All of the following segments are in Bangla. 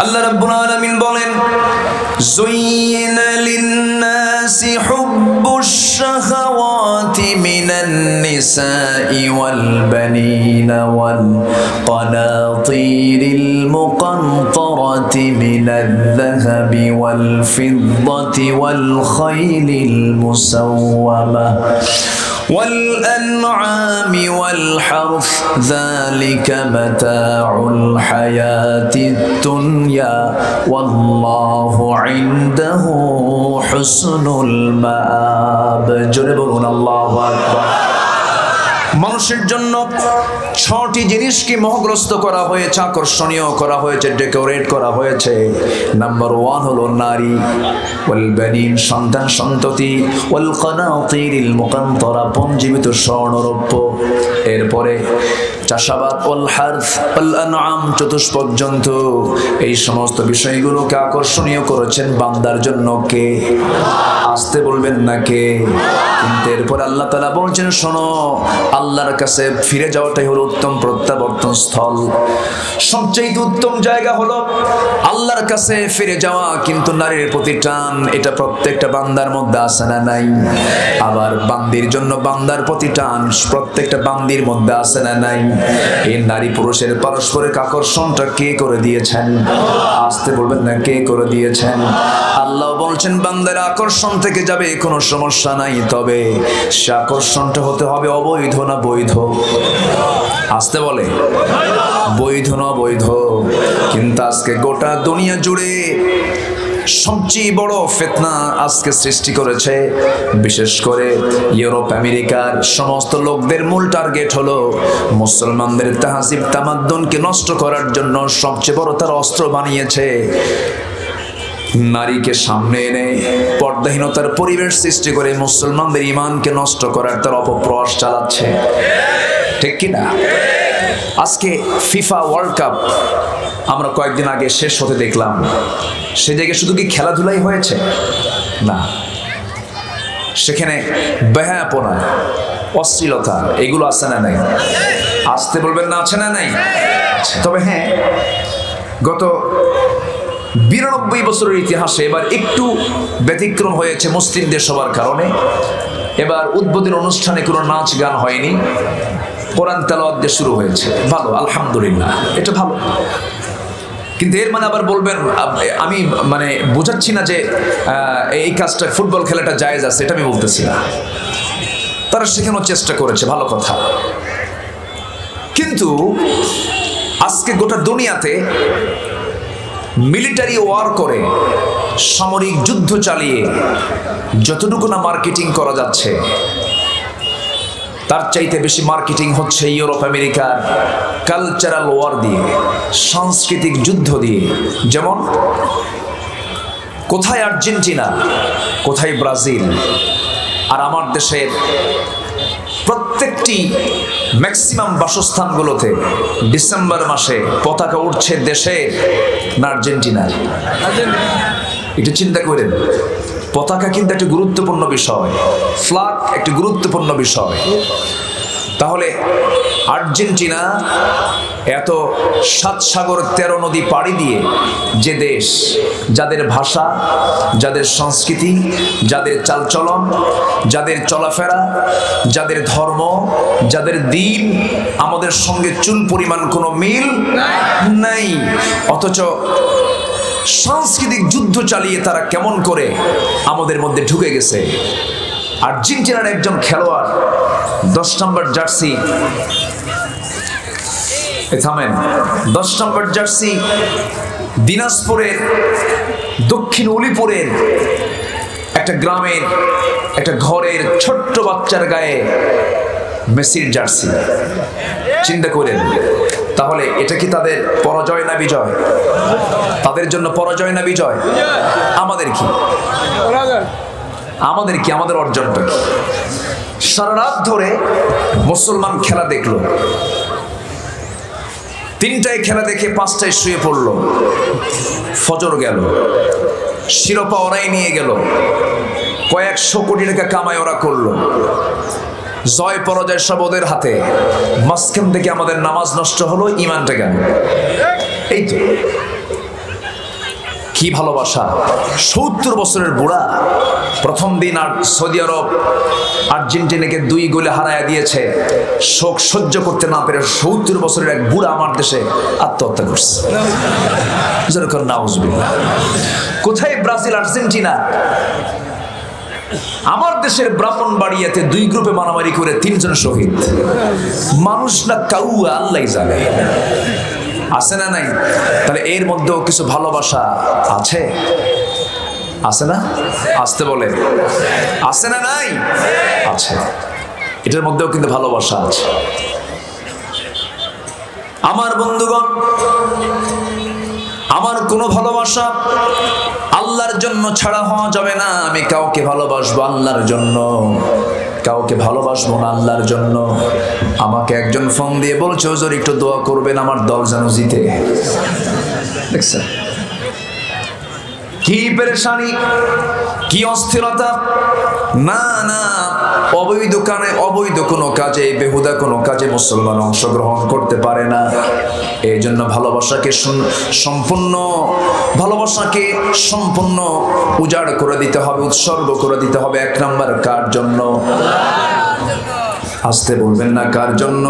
আল্লাহ রাব্বুল আলামিন বলেন, যুয়িনা লিন-নাসি হুব্বুশ শাহাওয়াতি মিনান নিসাই ওয়াল বানিনা ওয়াল কানাতিরিল মুকানতারাতি মিনাল-যাহাবি ওয়াল ফিদ্দাতি ওয়াল খাইলিল মুসাওওয়ামা والأنعام والحرث ذلك متاع الحياة الدنيا والله عنده حسن المآب جربون الله أكبر মানুষের জন্য 6টি জিনিসকে মোহগ্রস্ত করা হয়েছে, আকর্ষণীয় করা হয়েছে, ডেকোরেট করা হয়েছে। নাম্বার 1 হলো নারী, ওয়াল বানিন সন্তান সন্ততি, ওয়াল কানাতিরিল মুকানতারা পঞ্জীবিত স্বর্ণরৌপ্য, এরপরে চাষাবাদ, ওয়াল হারথ ওয়াল আনআম চতুষ্পদ জন্তু। এই সমস্ত বিষয়গুলোকে আকর্ষণীয় করেছেন বান্দার জন্য কে? আসতে বলবেন না কে? কিন্তু এরপর আল্লাহ তাআলা বলছেন, শোনো, আল্লাহর কাছে ফিরে যাওয়াটাই হলো উত্তম প্রত্যাবর্তন স্থল। সবচেয়ে উত্তম জায়গা হলো আল্লাহর কাছে ফিরে যাওয়া। কিন্তু নারীর প্রতি টান, এটা প্রত্যেকটা বান্দার মধ্যে আছে না নাই? আবার বান্দির জন্য বান্দার প্রতি টান প্রত্যেকটা বান্দির মধ্যে আছে না নাই? এই নারী পুরুষের পারস্পরিক আকর্ষণটা কে করে দিয়েছেন? আসতে বলবেন না কে করে দিয়েছেন? আল্লাহ বলছেন, বান্দার আকর্ষণ থেকে যাবে কোনো সমস্যা নাই, তবে সে আকর্ষণটা হতে হবে অবৈধ না বৈধ? আসতে বলে বৈধ না বৈধ। কিন্তু আজকে গোটা দুনিয়া জুড়ে সবচেয়ে বড় ফিতনা আজকে সৃষ্টি করেছে, বিশেষ করে ইউরোপ আমেরিকার সমস্ত লোকদের মূল টার্গেট হলো মুসলমানদের তাহজিব তামাদ্দুনকে নষ্ট করার জন্য সবচেয়ে বড় তার অস্ত্র বানিয়েছে নারীকে সামনে এনে পর্দাহীনতার পরিবেশ সৃষ্টি করে মুসলমানদের ঈমানকে নষ্ট করার তার অপপ্রয়াস চালাচ্ছে। ঠিক কি না? আজকে ফিফা ওয়ার্ল্ড কাপ আমরা কয়েকদিন আগে শেষ হতে দেখলাম। সে জায়গায় শুধু কি খেলাধুলাই হয়েছে? না, সেখানে বেহায়াপনা, অশ্লীলতা এগুলো আছে না নাই? আসতে বলবেন না আছে না নাই? তবে হ্যাঁ, গত 92 বছরের ইতিহাসে এবার একটু ব্যতিক্রম হয়েছে মুসলিমদের সবার কারণে। এবার উদ্বোধনী অনুষ্ঠানে কোনো নাচ গান হয়নি, কোরআন তেলাওয়াত দিয়ে শুরু হয়েছে। ভালো, আলহামদুলিল্লাহ, এটা ভালো। কিন্তু এর মানে আবার বলবেন, আমি মানে বোঝাচ্ছি না যে এই কাজটা ফুটবল খেলাটা জায়েজ আছে, এটা আমি বলতেছি না। তারা শেখানোর চেষ্টা করেছে, ভালো কথা। কিন্তু আজকে গোটা দুনিয়াতে মিলিটারি ওয়ার করে, সামরিক যুদ্ধ চালিয়ে যতটুকু না মার্কেটিং করা যাচ্ছে, তার চাইতে বেশি মার্কেটিং হচ্ছে ইউরোপ আমেরিকার কালচারাল ওয়ার দিয়ে, সাংস্কৃতিক যুদ্ধ দিয়ে। যেমন কোথায় আর্জেন্টিনা, কোথায় ব্রাজিল, আর আমার দেশের প্রত্যেকটি ম্যাক্সিমাম বাসস্থানগুলোতে ডিসেম্বর মাসে পতাকা উঠছে দেশে না আর্জেন্টিনার? এটা চিন্তা করেন। পতাকা কিন্তু একটা গুরুত্বপূর্ণ বিষয়, ফ্ল্যাগ একটা গুরুত্বপূর্ণ বিষয়। তাহলে আর্জেন্টিনা এত 7 সাগর 13 নদী পাড়ি দিয়ে যে দেশ, যাদের ভাষা, যাদের সংস্কৃতি, যাদের চালচলন, যাদের চলাফেরা, যাদের ধর্ম, যাদের দিন আমাদের সঙ্গে চুল পরিমাণ কোনো মিল নাই, অথচ সাংস্কৃতিক যুদ্ধ চালিয়ে তারা কেমন করে আমাদের মধ্যে ঢুকে গেছে। আর্জেন্টিনার একজন খেলোয়াড় 10 নম্বর জার্সি, থামেন, 10 নম্বর জার্সি দিনাজপুরের দক্ষিণ উলিপুরের একটা গ্রামের একটা ঘরের ছোট্ট বাচ্চার গায়ে মেসির জার্সি। চিন্তা করেন, তাহলে এটা কি তাদের পরাজয় না বিজয়? তাদের জন্য পরাজয় না বিজয়? আমাদের কি? আমাদের কি? আমাদের অর্জনটা কি? সারা রাত ধরে মুসলমান খেলা দেখলো, 3টায় খেলা দেখে 5টায় শুয়ে পড়লো, ফজর গেল, শিরোপা ওরাই নিয়ে গেল, কয়েকশো কোটি টাকা কামাই ওরা করলো, জয় পরাজয় সব ওদের হাতে। মাঝখান থেকে আমাদের নামাজ নষ্ট হলো, ইমানটা গেল। এই তো কি ভালোবাসা! 70 বছরের বুড়া প্রথম দিন আর সৌদি আরব আর্জেন্টিনাকে 2 গোলে হারায় দিয়েছে। শোক সহ্য করতে না পেরে 70 বছরের এক বুড়া আমার দেশে আত্মহত্যা করছে। যেরকম নাউজুবিল্লাহ। কোথায় ব্রাজিল আর্জেন্টিনা? আমার দেশের ব্রাহ্মণবাড়িয়াতে 2 গ্রুপে মারামারি করে 3 জন শহীদ। মানুষ না কাউয়া, আল্লাহই জানে। আছে না নাই? তাহলে এর মধ্যেও কিছু ভালোবাসা আছে, আছে না? আসতে বলে আছে না নাই? আছে। এটার মধ্যেও কিন্তু ভালোবাসা আছে। আমার বন্ধুগণ, আমার কোনো ভালোবাসা আল্লাহর জন্য ছাড়া হওয়া যাবে না। আমি কাউকে ভালোবাসবো আল্লাহর জন্য, কাউকে ভালোবাসবো না আল্লাহর জন্য। আমাকে একজন ফোন দিয়ে বলছে, হুজুর একটু দোয়া করবেন আমার দল যেন জিতে। দেখছেন কি পেরেশানি, কি অস্থিরতা! না না, অবৈধ কোনো কাজে, বেহুদা কোনো কাজে মুসলমান অংশগ্রহণ করতে পারে না। এই জন্য ভালোবাসাকে সম্পূর্ণ উজাড় করে দিতে হবে, উৎসর্গ করে দিতে হবে। 1 নাম্বার কার জন্য? আসতে বলবেন না, কার জন্য?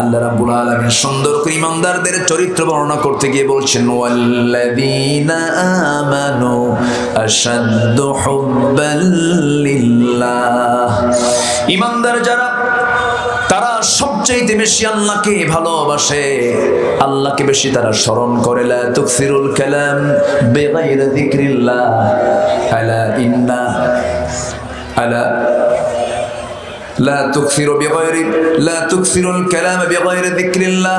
আল্লাহ রাব্বুল আলামিন সুন্দর করে ইমানদারদের চরিত্র বর্ণনা করতে গিয়ে বলছেন, ওয়াল্লাযীনা আমানু আশাদ্দু হুব্বাল লিল্লাহ। ইমানদার যারা, তারা সবচেয়ে বেশি আল্লাহকে ভালোবাসে, আল্লাহকে বেশি তারা স্মরণ করে। লা তুকসিরুল কালাম বিগাইরি যিকরিল্লাহ আলা ইন্না আলা لا تكثروا الكلام بغير ذكر الله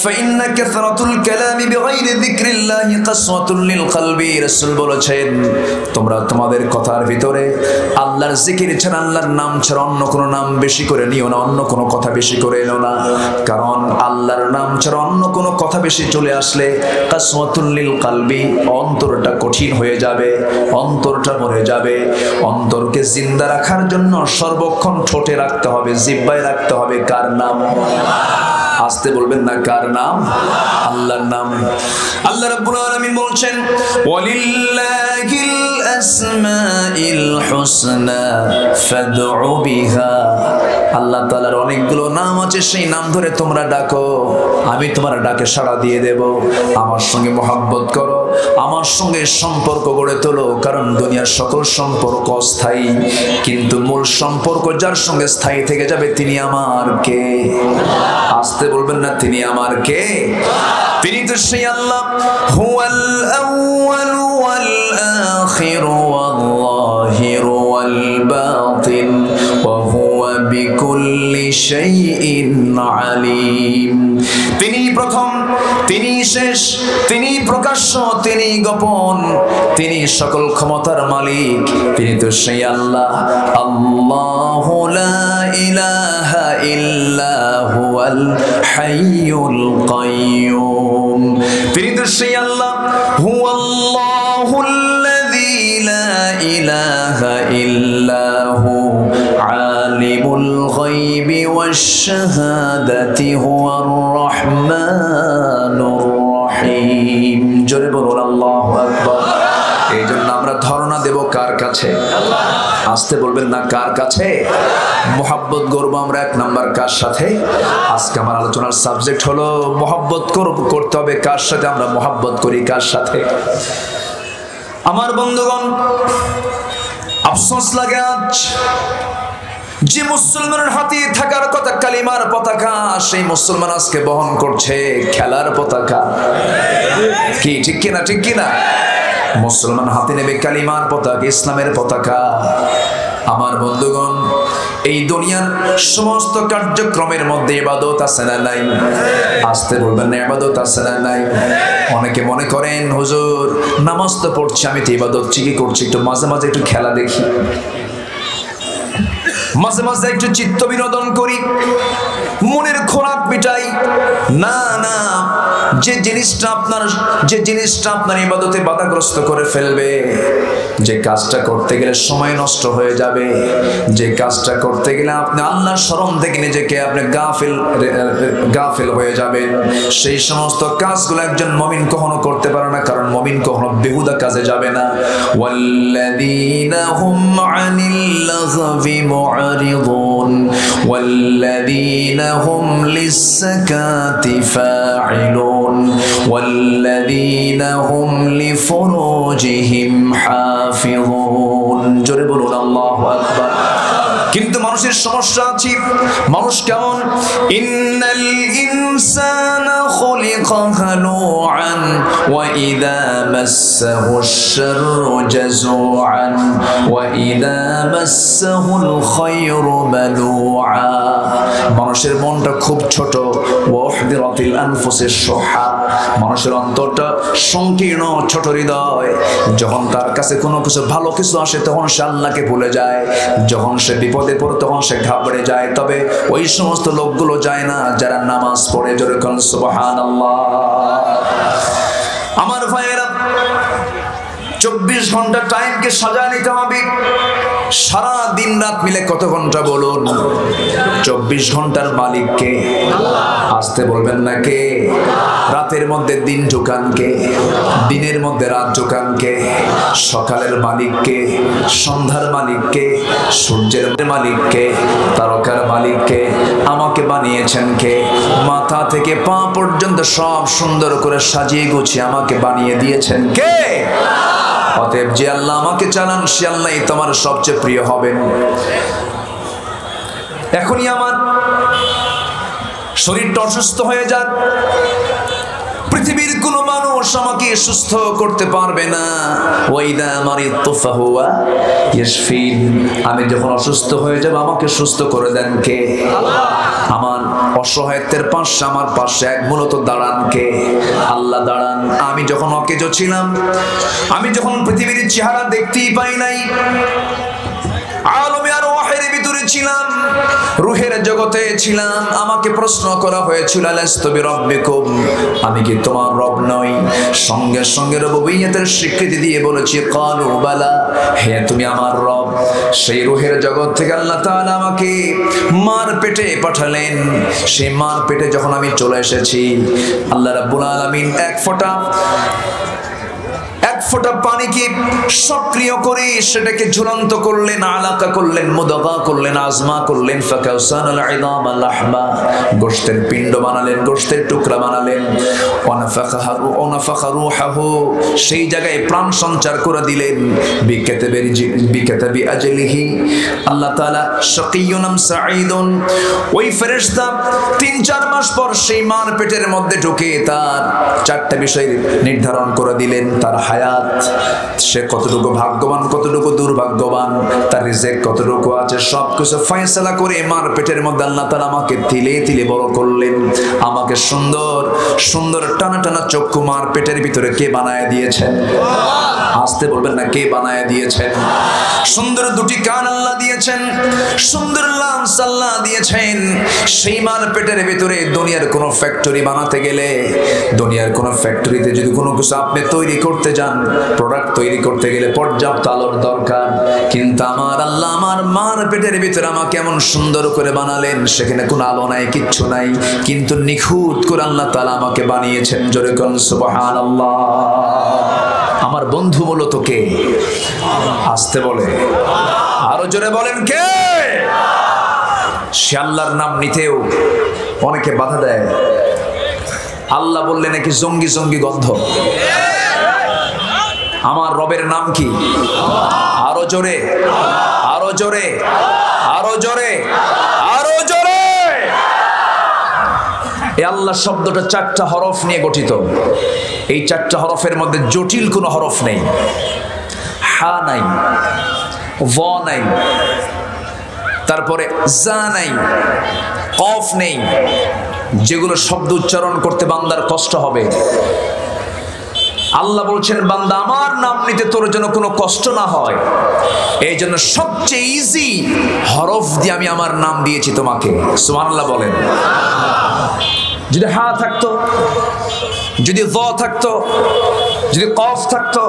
فإن كثرة الكلام بغير ذكر الله قسوة للقلب। রাসূল বলেছেন, তোমরা তোমাদের কথার ভিতরে আল্লাহর জিকির ছাড়া, আল্লাহর নাম ছাড়া অন্য কোনো নাম বেশি করে নিও না, অন্য কোনো কথা বেশি করে এনো না। কারণ আল্লাহর নাম ছাড়া অন্য কোনো কথা বেশি চলে আসলে কাসওয়াতুল লিল কলবি, অন্তরটা কঠিন হয়ে যাবে, অন্তরটা মরে যাবে। অন্তরকে জিন্দা রাখার জন্য সর্বক্ষণ ঠোঁটে রাখতে হবে, জিহ্বায় রাখতে হবে কার নাম? আসতে বলবেন না, কার নাম? আল্লাহর নাম। আল্লাহ রাব্বুল আলামিন বলছেন, ওয়ালিল্লাহিল আসমাইল হুসনা ফাদউ বিহা। আল্লাহ তাআলার অনেকগুলো নাম আছে, সেই নাম ধরে তোমরা ডাকো, আমি তোমার ডাকে সাড়া দিয়ে দেব। আমার সঙ্গে মহব্বত করো, আমার সঙ্গে সম্পর্ক গড়ে তোলো। কারণ দুনিয়ার সকল সম্পর্ক অস্থায়ী, কিন্তু মূল সম্পর্ক যার সঙ্গে স্থায়ী থেকে যাবে তিনি আমার কে? আসতে বলবেন না, তিনি আমার কে? তিনি তো সেই আল্লাহ, হুয়াল আউয়াল ওয়াল আখির ওয়াল যাহির ওয়াল বাতিন ওয়া হুয়া বিকুল্লি শাইইন আলিম। তিনি প্রথম, তিনি শেষ, তিনি প্রকাশ্য, তিনি গোপন, তিনি সকল ক্ষমতার মালিক। তিনি তো সেই আল্লাহ, আল্লাহু লা ইলাহা ইল্লা হুয়াল হাইয়ুল কাইয়্যুম। তিনি তো সেই আল্লাহ, হুয়াল্লাহুল্লাযী লা ইলাহা ইল্লা হু আলিমুল গায়বি ওয়াশ শাহাদাতি হুয়ার রহমানুর রহিম। জোরে বলুন আল্লাহু আকবার। এই জন্য আমরা ধারণা দেব কার কাছে? আসতে বলবেন না, কার কাছে? মোহাব্বত করবো আমরা 1 নাম্বার কার সাথে? আজকে আমার আলোচনার সাবজেক্ট হলো মোহাব্বত করতে হবে কার সাথে? আমরা মোহাব্বত করি কার সাথে? আমার বন্ধুগণ, আফসোস লাগে আজ যে মুসলমানের হাতে থাকার কথা কালিমার পতাকা, সেই মুসলমান আজকে বহন করছে খেলার পতাকা। কি ঠিক কিনা? ঠিক কিনা? মুসলমান হাতে নেবে কালিমার পতাকা, ইসলামের পতাকা। আমার বন্ধুগণ, এই দুনিয়ার সমস্ত কার্যক্রমের মধ্যে ইবাদত আছে না নাই? আসতে বলবেন না, ইবাদত আছে না নাই? অনেকে মনে করেন, হুজুর নামাজ তো পড়ছি, আমি তো ইবাদত ঠিকই করছি, একটু মাঝে মাঝে একটু খেলা দেখি, মাঝে মাঝে একটু চিত্ত বিনোদন করি, মনের খোরাক মিটাই। না না, যে জিনিসটা আপনার ইবাদতে বাধাগ্রস্ত করে ফেলবে, যে কাজটা করতে গেলে সময় নষ্ট হয়ে যাবে, যে কাজটা করতে গেলে আপনি আল্লাহর শরণ থেকে নিজেকে আপনি গাফিল হয়ে যাবেন, সেই সমস্ত কাজগুলো একজন মুমিন কখনো করতে পারে না। কারণ মুমিন কখনো والذين هم عن اللغو معرضون والذين هم للزكاة فاعلون والذين هم لفروجهم حافظون জোরে বলুন আল্লাহু আকবার। কিন্তু মানুষের সমস্যা আছে। মানুষ কেমন? ইন্নাল ইনসানা খুলিকা হালুআন ওয়া ইযা মাসসাহুশ শাররু জাযুআন ওয়া ইযা মাসসাহুল খায়রু মালুআ। মানুষের মনটা খুব ছোট। ওয়াহদিরাতিল আনফুসিশ শুহা, মানুষের অন্তরটা সংকীর্ণ, ছোট হৃদয়। যখন তার কাছে কোনো কিছু ভালো কিছু আসে তখন সে আল্লাহকে ভুলে যায়, যখন সে বিপদে পড়ে তখন সে ঘাবড়ে যায়। তবে ওই সমস্ত লোকগুলো যায় না যারা নামাজ পড়ে। জোরে বলুন সুবহানাল্লাহ। আমার ভাইয়েরা, 24 ঘন্টা টাইমকে সাজায় নিতে হবে। সারা দিন রাত মিলে কত ঘন্টা বলুন? 24 ঘন্টার মালিক কে? আসতে বলবেন না কে? রাতের মধ্যে দিন ঢুকান কে? দিনের মধ্যে রাত ঢুকান কে? সকালের মালিক কে? সন্ধ্যার মালিক কে? সূর্যের মালিক কে? তারকার মালিক কে? আমাকে বানিয়েছেন কে? মাথা থেকে পা পর্যন্ত সব সুন্দর করে সাজিয়ে গুছিয়ে আমাকে বানিয়ে দিয়েছেন কে? অতএব যে আল্লাহ আমাকে চালান সে আল্লাহ তোমার সবচেয়ে প্রিয় হবেন। এখনই আমার শরীরটা অসুস্থ হয়ে যাক, পৃথিবীর কোনো মানুষ আমাকে সুস্থ করতে পারবে না। ওয়াইদা মারিদতু ফাহুয়া ইয়াশফিন, আমি যখন অসুস্থ হয়ে যাব আমাকে সুস্থ করে দেন কে? আমার অসহায়ত্বের পাশে আমার পাশে এক মূলত দাঁড়ান কে? আল্লাহ দাঁড়ান। আমি যখন অকেজো ছিলাম, আমি যখন পৃথিবীর চেহারা দেখতেই পাই নাই, আলমে আর ওয়াহের ভিতরে ছিলাম, রুহের জগতে ছিলাম, আমাকে প্রশ্ন করা হয়েছিল আলাস্তু বিরাব্বিকুম, আমি কি তোমার রব নই? সঙ্গে সঙ্গে রুবুবিয়্যতের স্বীকৃতি দিয়ে বলেছি ক্বালু বালা, হে তুমি আমার রব। সেই রুহের জগৎ থেকে আল্লাহ তাআলা আমাকে মার পেটে পাঠালেন। সেই মার পেটে যখন আমি চলে এসেছি, আল্লাহ রাব্বুল আলামিন এক ফোঁটা পানিকে সক্রিয় করে সেটাকে ঝুলন্ত করলেন, আলাকা করলেন, মুদগা করলেন, আজমা করলেন, ফাকাউসানাল ইদামা লাহমা, গোশতের পিণ্ড বানালেন, গোশতের টুকরা বানালেন। ওয়ানাফাখা রূহাহু, সেই জায়গায় প্রাণ সঞ্চার করে দিলেন। বিকাতাবি আজলিহি, আল্লাহ তাআলা শাকিয়ুন আম সাঈদুন, ওই ফেরেশতা 3-4 মাস পর সেই মার পেটের মধ্যে ঢুকে তার 4টা বিষয় নির্ধারণ করে দিলেন। তার হায়াত, সে কতটুকু ভাগ্যবান কতটুকু দুর্ভাগ্যবান, তার রিজিক কতটুকু আছে, সবকিছু ফয়সালা করে মার পেটের মধ্যে আল্লাহ তাআলা আমাকে তিলে তিলে বড় করলেন। আমাকে সুন্দর সুন্দর টানা টানা চক্ষু মার পেটের ভিতরে কে বানায় দিয়েছেন? আসতে বলবেন না, কে বানায় দিয়েছেন? সুন্দর 2টি কান আল্লাহ দিয়েছেন, সুন্দর লাংস আল্লাহ দিয়েছেন। সেই মার পেটের ভিতরে দুনিয়ার কোন ফ্যাক্টরি বানাতে গেলে, দুনিয়ার কোন ফ্যাক্টরিতে যদি কোনো কিছু আপনি তৈরি করতে যান, প্রোডাক্ট তৈরি করতে গেলে পর্যাপ্ত আলোর দরকার। কিন্তু আমার আল্লাহ আমার মার পেটের ভিতরে আমাকে এমন সুন্দর করে বানালেন, সেখানে কোনো আলো নাই, কিচ্ছু নাই, কিন্তু নিখুঁত করে আল্লাহ তাআলা আমাকে বানিয়েছেন। জোরে বলুন সুবহানাল্লাহ। আমার বন্ধু মূলত কে? আসতে বলে, আরো জোরে বলেন কে? সে আল্লাহর নাম নিতেও অনেকে বাধা দেয়। আল্লাহ বললে নাকি জঙ্গি জঙ্গি গন্ধ। আমার রবের নাম কি? আরো জোরে, আরো জোরে, আরো জোরে, আরো জোরে। এই আল্লাহ শব্দটা 4টা হরফ নিয়ে গঠিত। এই 4টা হরফের মধ্যে জটিল কোনো হরফ নেই। হা নাই, ভ নাই, তারপরে জা নাই, কফ নেই, যেগুলো শব্দ উচ্চারণ করতে বান্দার কষ্ট হবে। আল্লাহ বলছেন, বান্দা আমার নাম নিতে তোর জন্য কোনো কষ্ট না হয়, এই জন্য সবচেয়ে ইজি হরফ দিয়ে আমি আমার নাম দিয়েছি তোমাকে। সুবহানাল্লাহ বলেন। যদি হা থাকতো, যদি য থাকতো, যদি কফ থাকতো,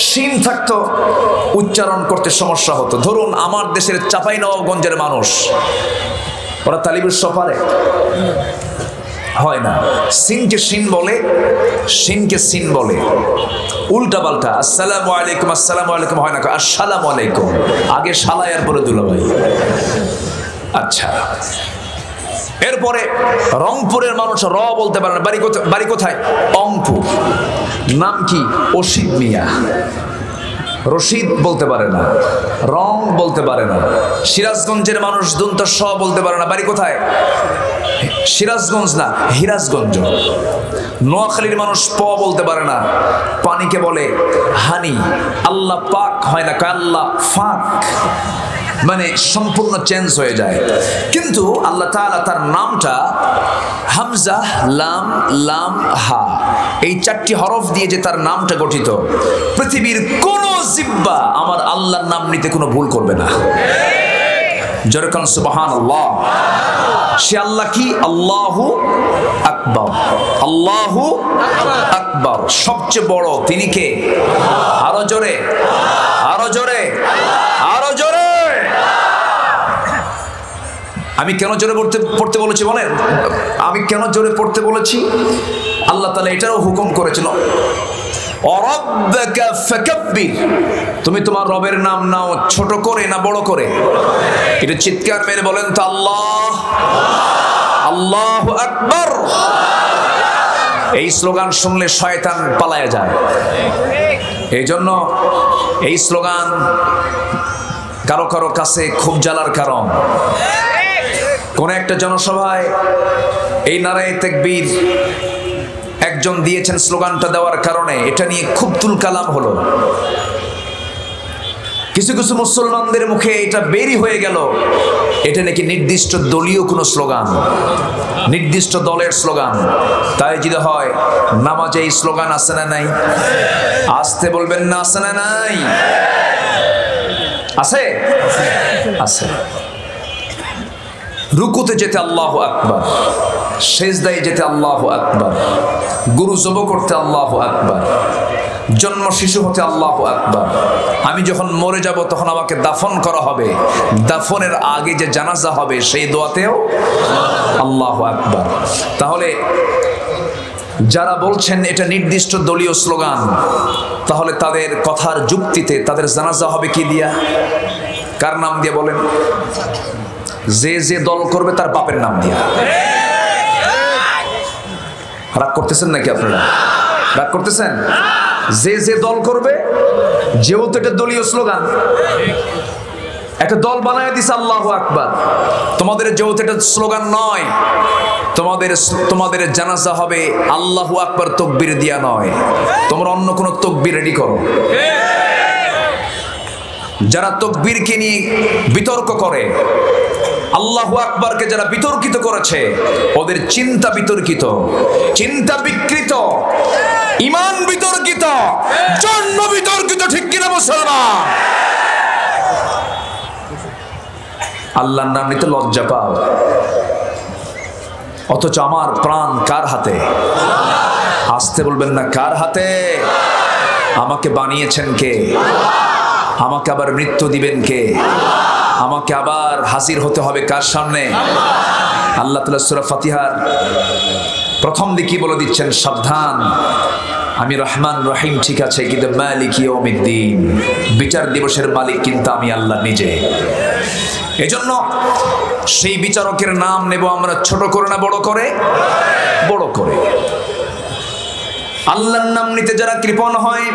শিন থাকতো, উচ্চারণ করতে সমস্যা হতো। ধরুন আমার দেশের চাঁপাইনবাবগঞ্জের মানুষ, ওরা তালিবুর সফারে হয় না, সিনকে শিন বলে, শিনকে সিন বলে। উল্টা পাল্টা, আসসালামু আলাইকুম হয় না, আসসালামু আলাইকুম, আগে শালা এরপরে দুলাভাই। আচ্ছা, এরপরে রংপুরের মানুষ র বলতে পারে না, বাড়ি কোথায়? অংপুর। নাম কি? অসিত মিয়া। রশিদ বলতে পারে না, রং বলতে পারে না। সিরাজগঞ্জের মানুষ দুন্ত স বলতে পারে না, বাড়ি কোথায়? সিরাজগঞ্জ না, হিরাজগঞ্জ। নোয়াখালীর মানুষ প বলতে পারে না, পানিকে বলে হানি। আল্লাহ পাক হয় না, আল্লাহ ফাক, মানে সম্পূর্ণ চেঞ্জ হয়ে যায়। কিন্তু আল্লাহ তাআলা তার নামটা হামজা, লাম, লাম, হা, এই 4টি হরফ দিয়ে যে তার নামটা গঠিত, পৃথিবীর কোন জিহ্বা আমার আল্লাহর নাম নিতে কোনো ভুল করবে না। যেরকম সুবহানাল্লাহ। সে আল্লাহ কি? আল্লাহু আকবার, আল্লাহু আকবার, সবচেয়ে বড় তিনি কে? আরো জোরে, আরো জোরে, আরো জোরে। আমি কেন জোরে পড়তে বলেছি বলেন? আমি কেন জোরে পড়তে বলেছি? আল্লাহ তাআলা এটারও হুকুম করেছিল, অরাব্বাকা ফাকাব্বির, তুমি তোমার রবের নাম নাও ছোট করে না বড় করে? এটা চিৎকার মেরে বলেন তো আল্লাহ, আল্লাহু আকবার। এই স্লোগান শুনলে শয়তান পালায়া যায়। এই জন্য এই স্লোগান কারো কারো কাছে খুব জ্বালার কারণ। কোন একটা জনসভায় এই নারায়ে তাকবীর একজন দিয়েছেন, স্লোগানটা দেওয়ার কারণে এটা নিয়ে খুব তুলকালাম হলো। কিছু কিছু মুসলমানদের মুখে এটা বেরি হয়ে গেল, এটা নাকি নির্দিষ্ট দলীয় কোনো স্লোগান, নির্দিষ্ট দলের স্লোগান। তাই যদি হয়, নামাজে এই স্লোগান আছে না নাই? আসতে বলবেন না, আছে না নাই? আছে, আছে। রুকুতে যেতে আল্লাহু আকবার, সেজদায় যেতে আল্লাহু আকবার, গুরু জব করতে আল্লাহু আকবার, জন্ম শিশু হতে আল্লাহু আকবার। আমি যখন মরে যাব তখন আমাকে দাফন করা হবে, দাফনের আগে যে জানাজা হবে সেই দোয়াতেও আল্লাহু আকবার। তাহলে যারা বলছেন এটা নির্দিষ্ট দলীয় স্লোগান, তাহলে তাদের কথার যুক্তিতে তাদের জানাজা হবে কি দিয়া? কার নাম দিয়ে বলেন? যে যে দল করবে তার বাপের নাম দিয়া। রাগ করতেছেন নাকি আপনারা? রাগ করতেছেন? যে যে দল করবে, যেহেতু এটা দলীয় স্লোগান, একটা দল বানায় দিছে আল্লাহু আকবার। তোমাদের যেহেতু এটা স্লোগান নয়, তোমাদের জানাজা হবে আল্লাহু আকবার তাকবীর দিয়া নয়, তোমরা অন্য কোন তাকবীর রেডি করো। যারা তাকবীরকে নিয়ে বিতর্ক করে, আল্লাহু আকবারকে যারা বিতর্কিত করেছে, ওদের চিন্তা বিতর্কিত, চিন্তা বিকৃত, ঈমান বিতর্কিত, জন্ম বিতর্কিত। ঠিক কিনা মুসলমান? আল্লাহর নাম নিতে লজ্জা পাও, অথচ আমার প্রাণ কার হাতে? আসতে বলবেন না, কার হাতে? আমাকে বানিয়েছেন কে? আমাকে আবার মৃত্যু দিবেন কে? আমাকে আবার হাজির হতে হবে কার সামনে? আল্লাহ তাআলা সূরা ফাতিহার প্রথম দিকে বলে দিচ্ছেন, সাবধান, আমি রহমান রহিম ঠিক আছে, কিন্তু মালিক ইয়াউমিদ্দিন, বিচার দিবসের মালিক কিন্তু আমি আল্লাহ নিজে। এজন্য সেই বিচারকের নাম নেব আমরা ছোট করে না বড় করে? বড় করে। আল্লাহর নাম নিতে যারা কৃপণ হয়,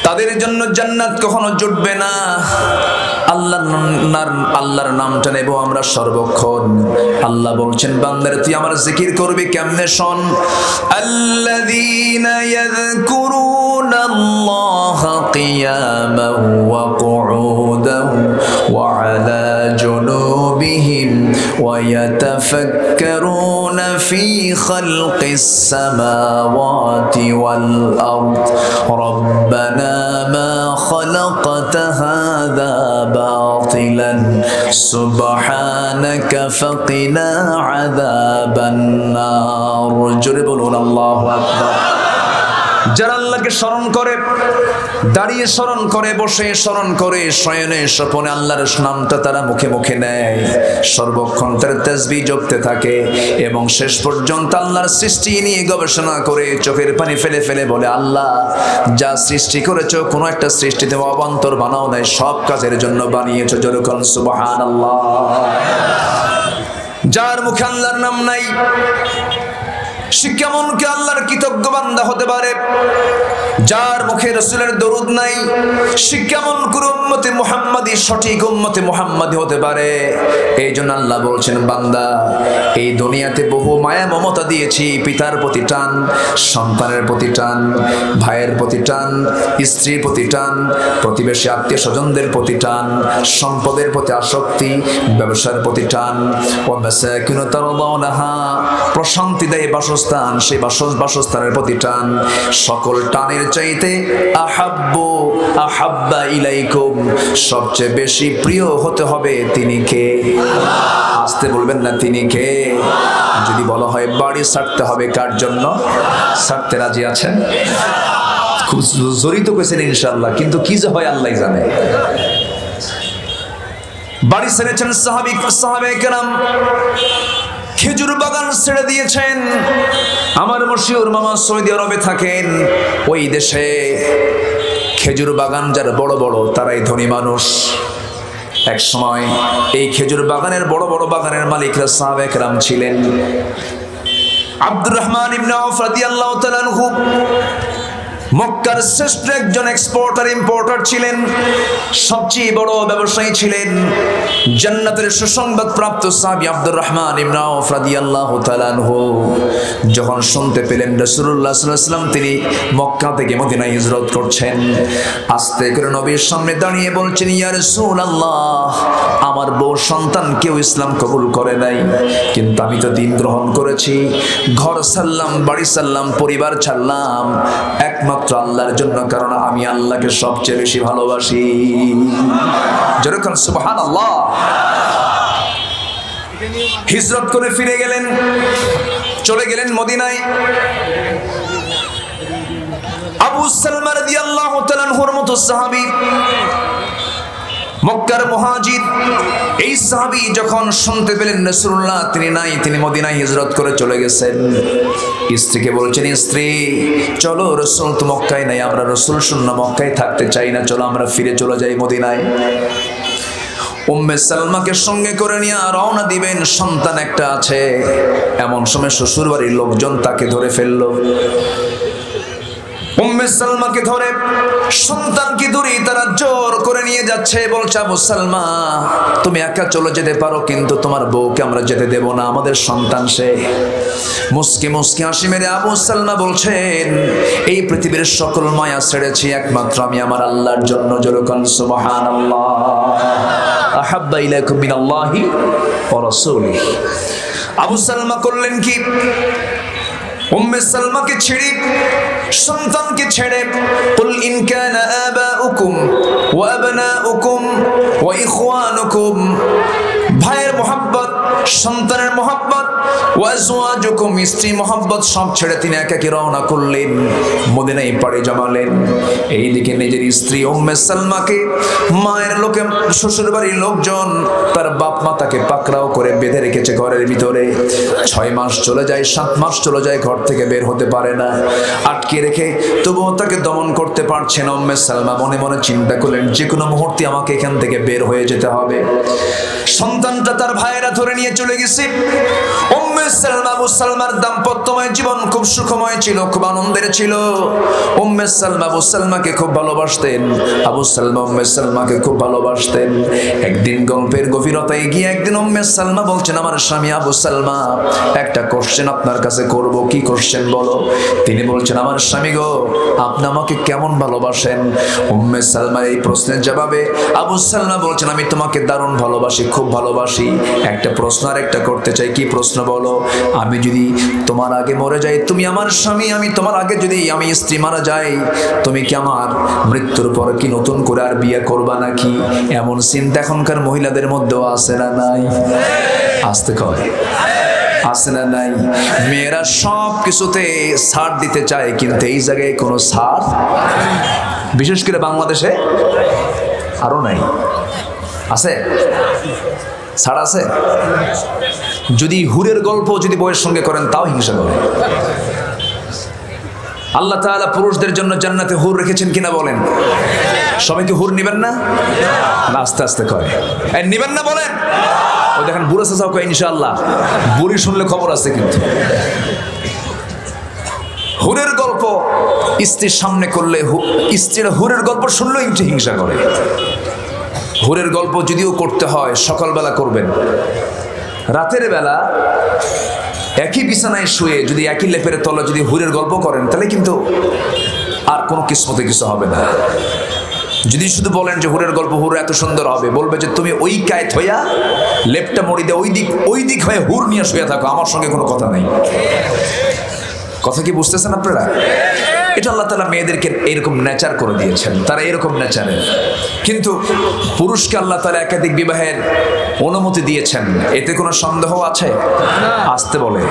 তাদের জন্য জান্নাত কখনো জুটবে না। আল্লাহর নামটা নেব আমরা সর্বক্ষণ। আল্লাহ বলছেন, বান্দারে তুই আমার জিকির করবি কেমনে শোন। আল্লাযীনা ইয়াযকুরুনাল্লাহা কিয়ামান ওয়া কুউদান ওয়া আলা জুনুবিহিম ওয়া ইয়াতাফাক্কারুনা ফি খালকিস সামাওয়াতি ওয়াল আরদ রব্বানা মা খালাকতা হাযা باطلا سبحانك فقنا عذاب النار। জোরে বলুন আল্লাহু আকবার। যারা আল্লাহকে স্মরণ করে, দাঁড়িয়ে স্মরণ করে, বসে স্মরণ করে, শয়নে স্বপনে আল্লাহর নামটা তারা মুখে মুখে নেয়, সর্বক্ষণ তার তাসবিহ জপতে থাকে এবং শেষ পর্যন্ত আল্লাহর সৃষ্টি নিয়ে গবেষণা করে চোখের পানি ফেলে ফেলে বলে, আল্লাহ যা সৃষ্টি করেছো কোনো একটা সৃষ্টিতে অবান্তর বানাও নাই, সব কাজের জন্য বানিয়েছো। যেরকম সুবহানাল্লাহ। যার মুখে আল্লাহর নাম নাই সে কেমন কে আল্লাহর কৃতজ্ঞ বান্দা হতে পারে? যার মুখে রাসূলের দরুদ নাই সে কেমন করে উম্মতে মুহাম্মাদি, সঠিক উম্মতে মুহাম্মাদি হতে পারে? এই জন্য আল্লাহ বলছেন, বান্দা এই দুনিয়াতে বহু মায়া মমতা দিয়েছি, পিতার প্রতি টান, সন্তানের প্রতি টান, ভাইয়ের প্রতি টান, স্ত্রীর প্রতি টান, প্রতিবেশী আত্মীয় স্বজনদের প্রতি টান, সম্পদের প্রতি আসক্তি, ব্যবসার প্রতি টান, ওয়া মাসাকিনু তারদাউনাহা, প্রশান্তি দেয় বাসস্থান, সেই বাসস্থানের প্রতি টান। সকল টানের চাইতে আহাব্বু আহাব্বা ইলাইকুম, সবচেয়ে বেশি প্রিয় হতে হবে তিনি কে? আসতে বলবেন না, তিনি কে? যদি বলা হয় বাড়ি ছাড়তে হবে, কার জন্য ছাড়তে রাজি আছেন? খুব জড়িত করেছেন ইনশাআল্লাহ, কিন্তু কি যে হয় আল্লাহ জানে। বাড়ি ছেড়েছেন সাহাবায়ে কেরাম, খেজুর বাগান ছেড়ে দিয়েছেন। আমার মশিউর মামা সৌদি আরবে থাকেন, ওই দেশে খেজুর বাগান যারা বড় বড় তারাই ধনী মানুষ। এক সময় এই খেজুর বাগানের বড় বড় বাগানের মালিকরা সাহাবায়ে কেরাম ছিলেন। আব্দুর রহমান ইবনে আউফ রাদিয়াল্লাহু তাআলা আনহু মক্কার শ্রেষ্ঠ একজন এক্সপোর্টার ইম্পোর্টার ছিলেন, সবচেয়ে বড় ব্যবসায়ী ছিলেন। জান্নাতের সুসংবাদ প্রাপ্ত সাহাবী আব্দুর রহমান ইবনে আউফ রাদিয়াল্লাহু তাআলা আনহু যখন শুনতে পেলেন রাসূলুল্লাহ সাল্লাল্লাহু আলাইহি ওয়াসাল্লাম তিনি মক্কা থেকে মদিনায় হিজরত করছেন, আস্তে করে নবীর সামনে দাঁড়িয়ে বলছেন, ইয়া রাসূলুল্লাহ, আমার বউ সন্তান কেউ ইসলাম কবুল করে নাই, কিন্তু আমি তো দ্বীন গ্রহণ করেছি, ঘর ছাড়লাম, বাড়ি ছাড়লাম, পরিবার ছাড়লাম একমাত্র আল্লাহর জন্য, কারণ আমি আল্লাহকে সবচেয়ে বেশি ভালোবাসি। যেরকম সুবহানাল্লাহ। হিজরত করে ফিরে গেলেন, চলে গেলেন মদিনায়। আবু সালমা রাদিয়াল্লাহু তাআলা আনহুর মতো সাহাবী, মক্কার মুহাজির, এই সাহাবী যখন শুনতে পেলেন রাসূলুল্লাহ তিনি নাই, তিনি মদিনায় হিজরত করে চলে গেছেন, স্ত্রীকে বলছেন, স্ত্রী চলো, রাসূল তো মক্কায় নাই, আমরা রাসূল শূন্য মক্কায় থাকতে চাই না, চলো আমরা ফিরে চলে যাই মদিনায়। উম্মে সালমাকে সঙ্গে করে নিয়ে রওনা দিবেন, সন্তান একটা আছে, এমন সময় শ্বশুর বাড়ির লোকজন তাকে ধরে ফেললো। উম্মে সালমাকে ধরে সন্তানকে ধরে তারা জোর করে নিয়ে যাচ্ছে, বলছে, আবু সালমা তুমি একা চলে যেতে পারো, কিন্তু তোমার বউকে আমরা যেতে দেব না, আমাদের সন্তান সে। মুস্কি মুস্কি হাসি মেরে আবু সালমা বলছেন, এই পৃথিবীর সকল মায়া ছেড়েছি একমাত্র আমি আমার আল্লাহর জন্য। যেরকম সুবহানাল্লাহ। আহাব্বা ইলাইকুম মিনাল্লাহি ওয়া রাসূলিহি। আবু সালমা করলেন কি, উম্মে সালমাকে ছেড়ে, সন্তানকে ছেড়ে, কুল ইন কানা আবাউকুম ওয়া আবনাউকুম ওয়া ইখওয়ানুকুম, ভাইয়ের মোহাব্বত, সন্তানের মোহাব্বত, ওয়া আজওয়াজুকুম, স্ত্রী মোহাব্বত সব ছেড়ে তিনি একাকী রওনা করলেন, মদিনায় পাড়ি জমালেন। এইদিকে নিজের স্ত্রী উম্মে সালমাকে মায়ের লোকে, শ্বশুর বাড়ির লোকজন, তার বাপ মা তাকে পাকড়াও করে বেঁধে রেখেছে ঘরের ভিতরে। 6 মাস চলে যায়, 7 মাস চলে যায়, ঘর থেকে বের হতে পারে না, আটকে রেখে তবুও তাকে দমন করতে পারছে না। উম্মে সালমা মনে মনে চিন্তা করলেন, যে কোনো মুহূর্তে আমাকে এখান থেকে বের হয়ে যেতে হবে। সন্তানটা তার ভাইয়েরা ধরে নিয়ে চলে গেছে। উম্মে সালমা, আবু সালমার দাম্পত্যময় জীবন খুব সুখময় ছিল, খুব আনন্দের ছিল। উম্মে সালমা আবু সালমাকে খুব ভালোবাসতেন, আবু সালমা উম্মে সালমাকে খুব ভালোবাসতেন। একদিন গল্পের গভীরতায় গিয়ে একদিন উম্মে সালমা বলছেন, আমার স্বামী আবু সালমা, একটা কোশ্চেন আপনার কাছে করব। কি কোশ্চেন বলো? তিনি বলছেন, আমার স্বামী গো, আপনি আমাকে কেমন ভালোবাসেন? উম্মে সালমার এই প্রশ্নের জবাবে আবু সালমা বলছেন, আমি তোমাকে দারুণ ভালোবাসি, খুব ভালোবাসি। একটা প্রশ্ন আর একটা করতে চাই। কি প্রশ্ন বলো? আমি যদি তোমার আগে মরে যাই, তুমি আমার স্বামী, আমি তোমার আগে যদি আমি স্ত্রী মারা যাই, তুমি কি আমার মৃত্যুর পর কি নতুন করে আর বিয়ে করবা নাকি? এমন চিন্তা এখনকার মহিলাদের মধ্যেও আছে না নাই? আসতে কয় আছে না নাই? মেয়েরা সব কিছুতে ছাড় দিতে চায়, কিন্তু এই জায়গায় কোনো ছাড়, বিশেষ করে বাংলাদেশে আরো নাই। আছে ছাড় আছে? যদি হুরের গল্প যদি বইয়ের সঙ্গে করেন তাও হিংসা করে। আল্লাহ তাআলা পুরুষদের জন্য জান্নাতে হুর রেখেছেন কিনা বলেন? সবাইকে হুর নিবেন না? আস্তে আস্তে কয় নিবেন না বলেন। ওই দেখেন বুড়ো চাচাও কয় ইনশাআল্লাহ। বুড়ি শুনলে খবর আছে। কিন্তু হুরের গল্প স্ত্রীর সামনে করলে স্ত্রীর হুরের গল্প শুনলেও একটু হিংসা করে। হুরের গল্প যদিও করতে হয় সকালবেলা করবেন, রাতের বেলা একই বিছানায় শুয়ে যদি একই লেপের তলা যদি হুরের গল্প করেন তাহলে কিন্তু আর কোনো কিসমতে কিছু হবে না। যদি শুধু বলেন যে হুরের গল্প, হুর এত সুন্দর হবে, বলবে যে তুমি ওই কায়েত হইয়া লেপটা মরি দিয়ে ওই দিক হয়ে হুর নিয়ে শুয়ে থাকো, আমার সঙ্গে কোনো কথা নাই। কথা কি বুঝতেছেন আপনারা? এটা আল্লাহ তাআলা মেয়েদেরকে এরকম নেচার করে দিয়েছেন, তারা এরকম নেচারের। কিন্তু পুরুষকে আল্লাহ তাআলা একাধিক বিবাহের অনুমতি দিয়েছেন, এতে কোনো সন্দেহ আছে? আসতে বলে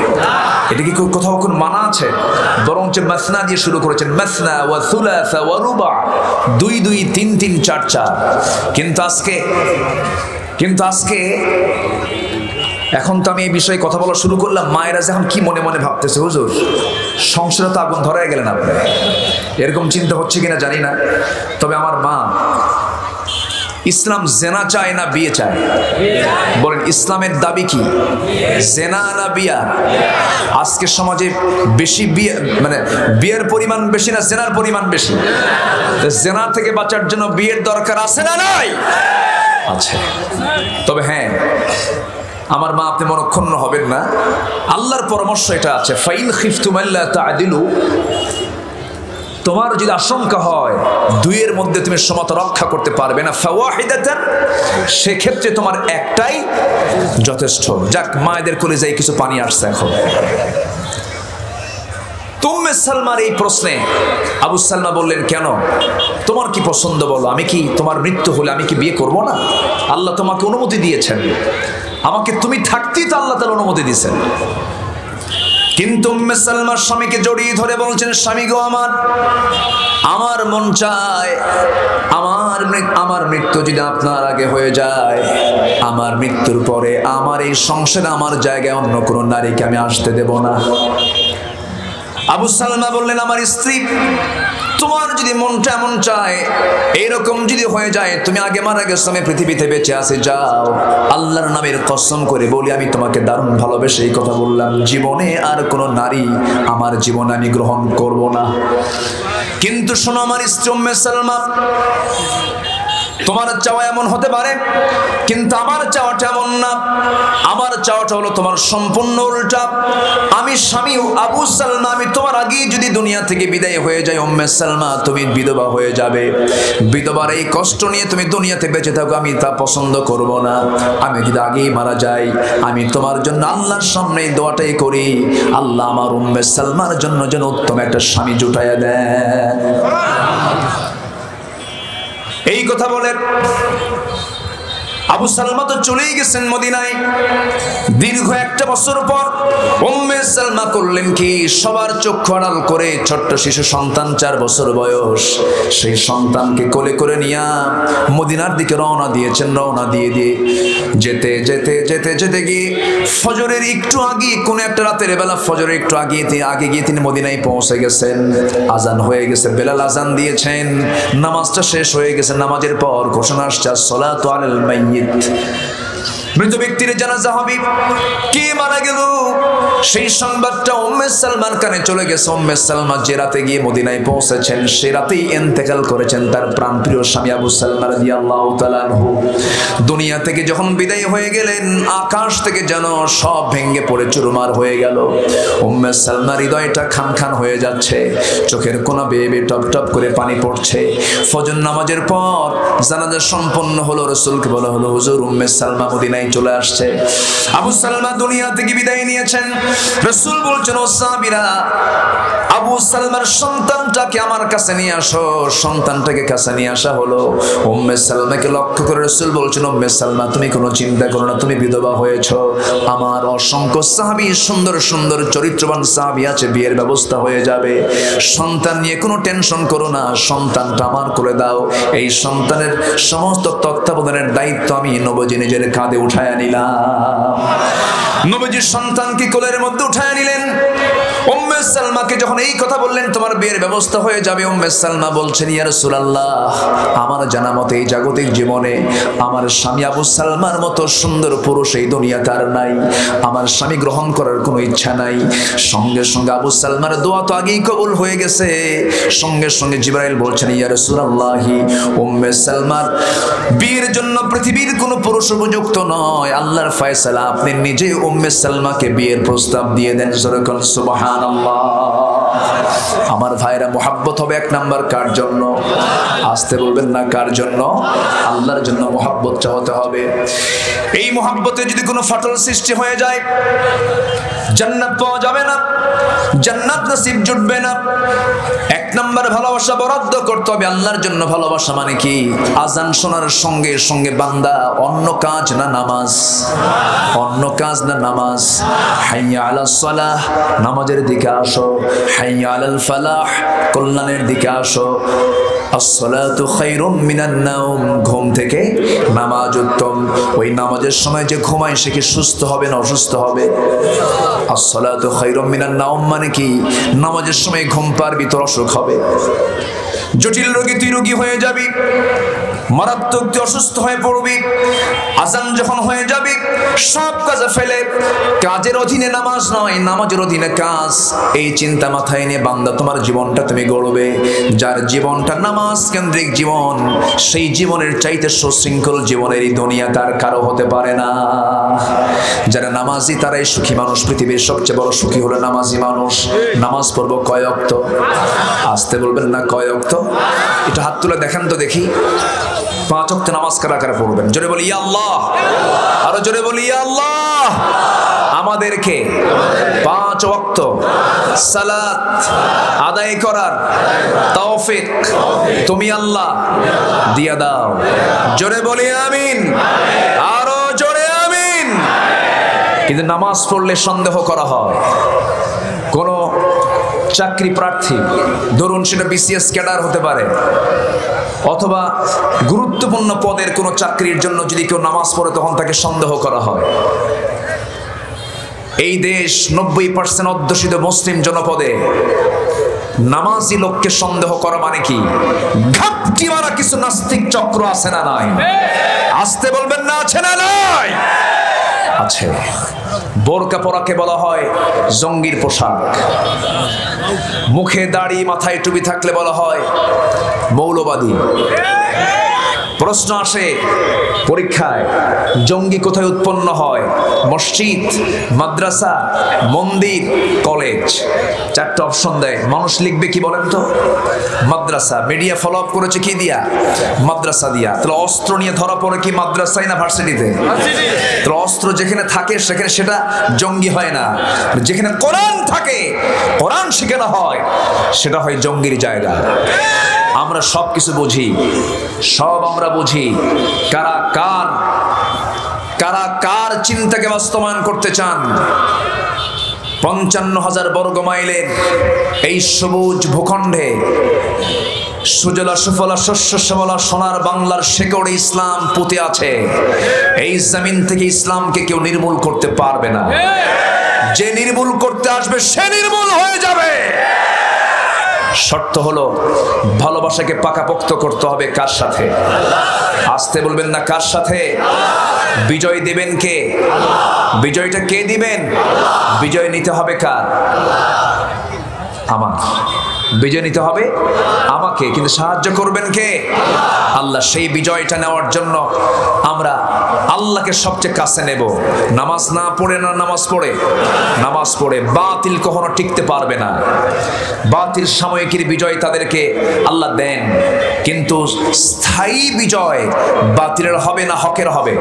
এটা কি কোথাও কোনো মানা আছে? বরঞ্চ মাসনা দিয়ে শুরু করেছেন, মাসনা ওয়া সুলাসা ওয়া রুবা, 2 2 3 3 4 4। কিন্তু আজকে এখন তো আমি এই বিষয়ে কথা বলা শুরু করলাম, মায়েরা এখন কি মনে মনে ভাবতেছে, হুজুর সংসারে তো আগুন ধরায় গেলেন আপনি, এরকম চিন্তা হচ্ছে কিনা জানি না। তবে আমার মা, ইসলাম জেনা চায় না বিয়ে চায়? বলেন ইসলামের দাবি কি, জেনা না বিয়া? আজকে সমাজে বেশি বিয়ে, মানে বিয়ের পরিমাণ বেশি না জেনার পরিমাণ বেশি? জেনা থেকে বাঁচার জন্য বিয়ের দরকার আছে না নাই? আছে। তবে হ্যাঁ, আমার মা আপনি মনক্ষুণ্ণ হবেন না, আল্লাহর পরামর্শ এটা আছে, ফাইন খিফতুম আল্লা তা'দিলু, তোমার যদি আশঙ্কা হয় দুইয়ের মধ্যে তুমি সমতা রক্ষা করতে পারবে না, ফাওয়াহিদাতান, সেক্ষেত্রে তোমার একটাই যথেষ্ট। যাক, মায়েদের কলিজায় কিছু পানি আসছে এখন। উম্মে সালমার এই প্রশ্নে আবু সালমা বললেন, কেন, তোমার কি পছন্দ বলো, আমি কি তোমার মৃত্যু হলে আমি কি বিয়ে করব না? আল্লাহ তোমাকে অনুমতি দিয়েছেন, আমাকে তুমি থাকতেই তো আল্লাহ তাআলা অনুমতি দিয়েছেন। কিন্তু উম্মে সালমার স্বামীকে জড়িয়ে ধরে বলছেন, স্বামী গো আমার মন চায় আমার মৃত্যু যদি আপনার আগে হয়ে যায়, আমার মৃত্যুর পরে আমার এই সংসারে আমার জায়গায় অন্য কোনো নারীকে আমি আসতে দেব না। আবু সালমা বললেন, আমার স্ত্রী, তোমার যদি মনটা এমন চায়, এইরকম যদি হয়ে যায়, তুমি আগে মারা গেছো, আমি পৃথিবীতে বেঁচে আছি, যাও। আল্লাহর নামের কসম করে বলি, আমি তোমাকে দারুণ ভালোবেসে এই কথা বললাম, জীবনে আর কোনো নারী আমার জীবনে আমি গ্রহণ করব না। কিন্তু শোনো আমার স্ত্রী উম্মে সালমা, তোমার চাওয়া এমন হতে পারে, কিন্তু আমার চাওয়াটা এমন না। আমার চাওয়াটা হলো তোমার সম্পূর্ণ উল্টা। আমি স্বামী আবু সালমা, আমি তোমার আগেই যদি দুনিয়া থেকে বিদায় হয়ে যাই, উম্মে সালমা তুমি বিধবা হয়ে যাবে। বিধবার এই কষ্ট নিয়ে তুমি দুনিয়াতে বেঁচে থাকো, আমি তা পছন্দ করব না। আমি যদি আগেই মারা যাই, আমি তোমার জন্য আল্লাহর সামনে দোয়াটাই করি, আল্লাহ আমার উম্মে সালমার জন্য যেন উত্তম একটা স্বামী জুটাইয়া দেন। এই কথা বলে আবু সালমা তো চলেই গেছেন মদিনায়। দীর্ঘ 1 বছর পর উম্মে সালমা করলেন কি, সবার চক্ষু আড়াল করে ছোট্ট শিশু সন্তান 4 বছর বয়স, সেই সন্তানকে কোলে করে নিয়ে মদিনার দিকে রওনা দিয়েছেন। রওনা দিয়ে যেতে যেতে যেতে যেতে গিয়ে ফজরের একটু আগে, কোন একটা রাতের বেলা ফজরের একটু আগে গিয়ে তিনি মদিনায় পৌঁছে গেছেন। আজান হয়ে গেছে, বেলাল আজান দিয়েছেন, নামাজটা শেষ হয়ে গেছে। নামাজের পর ঘোষণা আসছে, আসসালাতু আলাল মাইয়িত, মৃত ব্যক্তির জানাজা হবে। কে মারা গেল সেই সংবাদটা উম্মে সালমার কানে চলে গেছে। উম্মে সালমা যে রাতে গিয়ে মদিনায় পৌঁছেছেন, সে রাতেই ইন্তেকাল করেছেন তার প্রাণপ্রিয় স্বামী আবু সালমা রাদিয়াল্লাহু তাআলা আনহু। দুনিয়া থেকে যখন বিদায় হয়ে গেলেন, আকাশ থেকে যেন সব ভেঙে পড়ে চুরমার হয়ে গেল। উম্মে সালমার হৃদয়টা খান খান হয়ে যাচ্ছে, চোখের কোনা বেয়ে বেয়ে টপ টপ করে পানি পড়ছে। ফজর নামাজের পর জানাজা সম্পন্ন হলো। রাসূলকে বলা হলো, হুজুর উম্মে সালমা মদিনায় চলে আসছে। আবু সালমা দুনিয়া থেকে বিদায় নিয়েছেন। রাসূল বলছেন, ও সাহাবীরা, আবু সালমার সন্তানটাকে আমার কাছে নিয়ে আসো। সন্তানটাকে কাছে নিয়ে আসা হলো। উম্মে সালমাকে লক্ষ্য করে রাসূল বলছেন, উম্মে সালমা, তুমি কোনো চিন্তা করো না, তুমি বিধবা হয়েছো। আমার অসংখ্য সাহাবী, সুন্দর সুন্দর চরিত্রবান সাহাবী আছে, বিয়ের ব্যবস্থা হয়ে যাবে। সন্তান নিয়ে কোনো টেনশন করো না, সন্তানটা আমার করে দাও। এই সন্তানের সমস্ত তত্ত্বাবধানের দায়িত্ব আমি নবজি নিজের কাঁধে উঠায়া নিলাম। নবীজির সন্তানকে কোলের মধ্যে উঠায়া নিলেন। উম্মে সালমাকে যখন এই কথা বললেন, তোমার বিয়ের ব্যবস্থা হয়ে যাবে, উম্মে সালমা বলছেন, ইয়া রাসূলুল্লাহ, আমার জানা মতে এই জাগতিক জীবনে আমার স্বামী আবু সালমার মতো সুন্দর পুরুষ এই দুনিয়াতে আর নাই। আমার স্বামী গ্রহণ করার কোনো ইচ্ছা নাই। সঙ্গে সঙ্গে আবু সালমার দোয়া তো আগেই কবুল হয়ে গেছে। সঙ্গে সঙ্গে জিবরাইল বলছেন, ইয়া রাসূলুল্লাহ, উম্মে সালমার বিয়ের জন্য পৃথিবীর কোনো পুরুষ উপযুক্ত নয়। আল্লাহর ফয়সালা, আপনি নিজে উম্মে সালমাকে বিয়ের প্রস্তাব দিয়ে দেন। সুবহানাল্লাহ। আমার ভাইরা, মোহাব্বত হবে এক নাম্বার কার জন্য? আসতে বলবেন না, কার জন্য? আল্লাহর জন্য মোহাব্বত চাওয়াতে হবে। এই মোহাব্বতে যদি কোনো ফাটল সৃষ্টি হয়ে যায়, জান্নাত পাওয়া যাবে না, জান্নাত নসিব জুটবে না। এক নাম্বার ভালোবাসা বরাদ্দ করতে হবে আল্লাহর জন্য। ভালোবাসা মানে কি? আজান শোনার সঙ্গে সঙ্গে বান্দা অন্য কাজ না নামাজ, অন্য কাজ না নামাজ। হাইয়া আলাস সালাহ, নামাজের দিকে আসো। হাইয়া আলাল ফালাহ, কল্যাণের দিকে আসো। আসসালাতু খায়রুম মিনান নাওম, ঘুম থেকে নামাজ উত্তম। ওই নামাজের সময় যে ঘুমায় সে কি সুস্থ হবে না অসুস্থ হবে? আসসালাতু খায়রুম মিনান নাওম মানে কি? নামাজের সময় ঘুম পারবি তোর অসুখ হবে। জটিল রোগী তুই রোগী হয়ে যাবি, মারাত্মক তুই অসুস্থ হয়ে পড়বি। আজান যখন হয়ে যাবে, সব কাজ ফেলে কাজের অধীনে নামাজ নয়, নামাজের অধীনে কাজ। এই চিন্তা মাথায় নিয়ে বান্দা তোমার জীবনটা তুমি গড়বে। যার জীবনটা নামাজ কেন্দ্রিক জীবন, সেই জীবনের চাইতে সুশৃঙ্খল জীবনের এই দুনিয়া তার কারো হতে পারে না। যারা নামাজি তারাই সুখী মানুষ। পৃথিবীর সবচেয়ে বড় সুখী হলো নামাজি মানুষ। নামাজ পড়বো কয় ওয়াক্ত? আসতে বলবেন না, কয় ওয়াক্ত? এটা হাত তুলে দেখান তো দেখি। 5 ওয়াক্ত নামাজ কারা কারা পড়বেন? জোরে বলি ইয়া আল্লাহ, আরো জোরে বলি ইয়া আল্লাহ। আমাদেরকে 5 ওয়াক্ত সালাত আদায় করার তৌফিক তুমি আল্লাহ দিয়া দাও। জোরে বলি আমিন, আরো জোরে আমিন। কিন্তু নামাজ পড়লে সন্দেহ করা হয়। কোন চাকরি প্রার্থী, ধরুন সেটা বিসিএস ক্যাডার হতে পারে, অথবা গুরুত্বপূর্ণ পদের কোনো চাকরির জন্য যদি কেউ নামাজ পড়ে, তখন তাকে সন্দেহ করা হয়। এই দেশ 90% অধ্যুষিত মুসলিম জনপদে নামাজি লোককে সন্দেহ করা মানে কি? ঘাপটি মারা কিছু নাস্তিক চক্র আছে না নাই? আসতে বলবেন না, আছে না নাই? আছে। বোরকা পরাকে বলা হয় জঙ্গির পোশাক। মুখে দাড়ি মাথায় টুপি থাকলে বলা হয় মৌলবাদী। প্রশ্ন আসে পরীক্ষায়, জঙ্গি কোথায় উৎপন্ন হয়? মসজিদ, মাদ্রাসা, মন্দির, কলেজ। 4টা অপশন দেয়, মানুষ লিখবে কি বলেন তো? মাদ্রাসা। মিডিয়া ফলো আপ করেছে কি দিয়া? মাদ্রাসা দিয়া। তাহলে অস্ত্র নিয়ে ধরা পড়ে কি মাদ্রাসায় না ভার্সিটিতে? তাহলে অস্ত্র যেখানে থাকে সেখানে সেটা জঙ্গি হয় না। যেখানে কোরআন থাকে, কোরআন শেখানো হয়, সেটা হয় জঙ্গির জায়গা। আমরা সব কিছু বুঝি, সব আমরা বুঝি। কারা কার চিন্তাকে বাস্তবায়ন করতে চান? 55,000 বর্গ মাইলের এই সবুজ ভূখণ্ডে সুজলা সুফলা শস্য শ্যামলা সোনার বাংলার শেকড়ে ইসলাম পুঁতে আছে। এই জমিন থেকে ইসলামকে কেউ নির্মূল করতে পারবে না। যে নির্মূল করতে আসবে সে নির্মূল হয়ে যাবে। শর্ত হলো ভালোবাসাকে পাকাপোক্ত করতে হবে। কার সাথে? আসতে বলবেন না, কার সাথে? বিজয় দিবেন কে? বিজয়টা কে দিবেন? বিজয় নিতে হবে কার? আমার। বিজয় নিতে হবে আমাকে, কিন্তু সাহায্য করবেন কে? আল্লাহ। সেই বিজয়টা নেওয়ার জন্য আমরা আল্লাহকে সবচেয়ে কাছে নেব। নামাজ না পড়ে না নামাজ পড়ে, নামাজ পড়ে বাতিল কখনো টিকতে পারবে না। বাতিল সাময়িকীর বিজয় তাদেরকে আল্লাহ দেন, কিন্তু স্থায়ী বিজয় বাতিলের হবে না হকের হবে।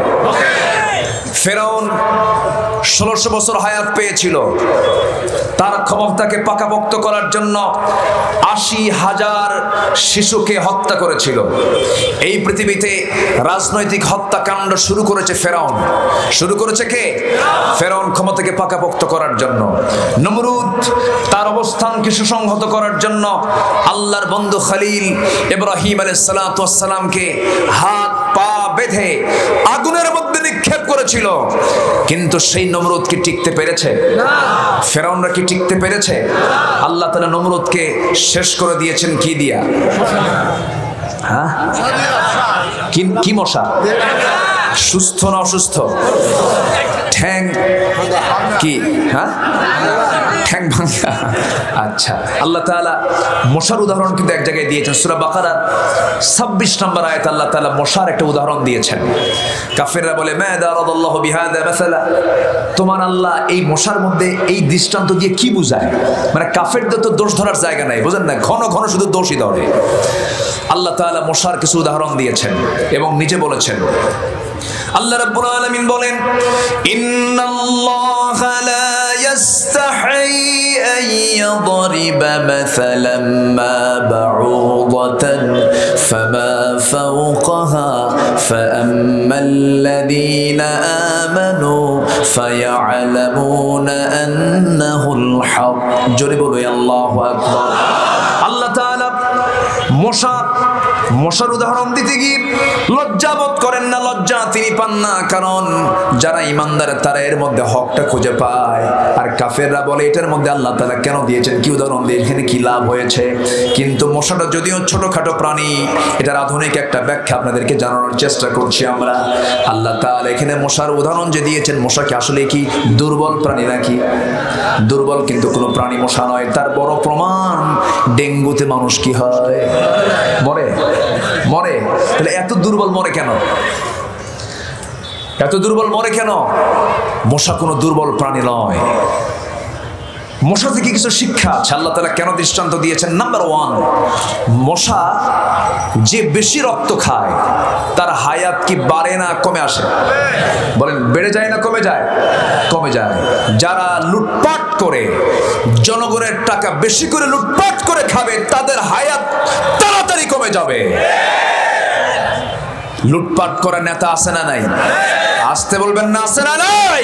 ফেরাউন 1600 বছর হায়াত পেয়েছিল, তার ক্ষমতাকে পাকাপোক্ত করার জন্য 80,000 শিশুকে হত্যা করেছিল। এই পৃথিবীতে রাজনৈতিক হত্যাকাণ্ড শুরু করেছে ফেরাউন। শুরু করেছে কে? ফেরাউন ক্ষমতাকে পাকাপোক্ত করার জন্য। নমরুদ তার অবস্থানকে সুসংহত করার জন্য আল্লাহর বন্ধু খলিল ইব্রাহিম আলাইহিস সালাতু ওয়াস সালামকে হাত পা বেঁধে আগুনের মধ্যে নিক্ষেপ করেছিল, কিন্তু সেই নমরুদ কি টিকতে পেরেছে? ফেরাউনরা কি টিকতে পেরেছে? আল্লাহ তাআলা নমরুদকে শেষ করে দিয়েছেন কি দিয়া? হ্যাঁ, কি মশা? সুস্থ না অসুস্থ? ঠ্যাং কি? হ্যাঁ, ঠ্যাং ভাঙা। আচ্ছা, আল্লাহ তাআলা মশার উদাহরণ কিন্তু এক জায়গায় দিয়েছেন। সূরা বাকারার 26 নম্বর আয়াতে আল্লাহ তাআলা মশার একটা উদাহরণ দিয়েছেন। কাফেররা বলে মা দারাদাল্লাহু বিহাদা মাসালা, তোমার আল্লাহ এই মশার মধ্যে এই দৃষ্টান্ত দিয়ে কি বুঝায়? মানে কাফেরদের তো দোষ ধরার জায়গা নাই, বুঝেন না, ঘন ঘন শুধু দোষই ধরে। আল্লাহ তাআলা মশার কিছু উদাহরণ দিয়েছেন এবং নিজে বলেছেন। আল্লাহ রাব্বুল আলামিন বলেন, ইন্নাল্লাহা লা ইয়াস্তাহি আন ইয়াদরিবা মাসালাম মা বাউদাতান ফামা ফাওকাহা ফাআম্মাল্লাযীনা আমানু ফায়া'লামুনা আন্নাহুল হক। জোরে বলো আল্লাহু আকবার। আল্লাহ তাআলা মশার উদাহরণ দিতে গিয়ে লজ্জা বোধ করেন না, লজ্জা তিনি পান না, কারণ যারা ইমানদার তারা এর মধ্যে হকটা খুঁজে পায়। আর কাফেররা বলে এটার মধ্যে আল্লাহ তাআলা কেন দিয়েছেন, কি উদাহরণ দিয়ে, এখানে কি লাভ হয়েছে? কিন্তু মশাটা যদিও ছোটখাটো প্রাণী, এটার আধুনিক একটা ব্যাখ্যা আপনাদেরকে জানানোর চেষ্টা করছি আমরা। আল্লাহ তাআলা এখানে মশার উদাহরণ যে দিয়েছেন, মশা কি আসলে কি দুর্বল প্রাণী নাকি? দুর্বল কিন্তু কোনো প্রাণী মশা নয়। তার বড় প্রমাণ, ডেঙ্গুতে মানুষ কি হয়? মরে। তাহলে এত দুর্বল মরে কেন? এত দুর্বল মরে কেন? মশা কোনো দুর্বল প্রাণী নয়। মশা থেকে কিছু শিক্ষা আছে। আল্লাহ তাআলা কেন দৃষ্টান্ত দিয়েছেন? নাম্বার 1, মশা যে বেশি রক্ত খায় তার হায়াত কি বাড়ে না কমে আসে? বলেন, বেড়ে যায় না কমে যায়? কমে যায়। যারা লুটপাট করে জনগণের টাকা বেশি করে লুটপাট করে খাবে তাদের হায়াত তাড়াতাড়ি কমে যাবে। লুটপাট করা নেতা আছে না নাই? আসতে বলবেন না, আছে না নাই?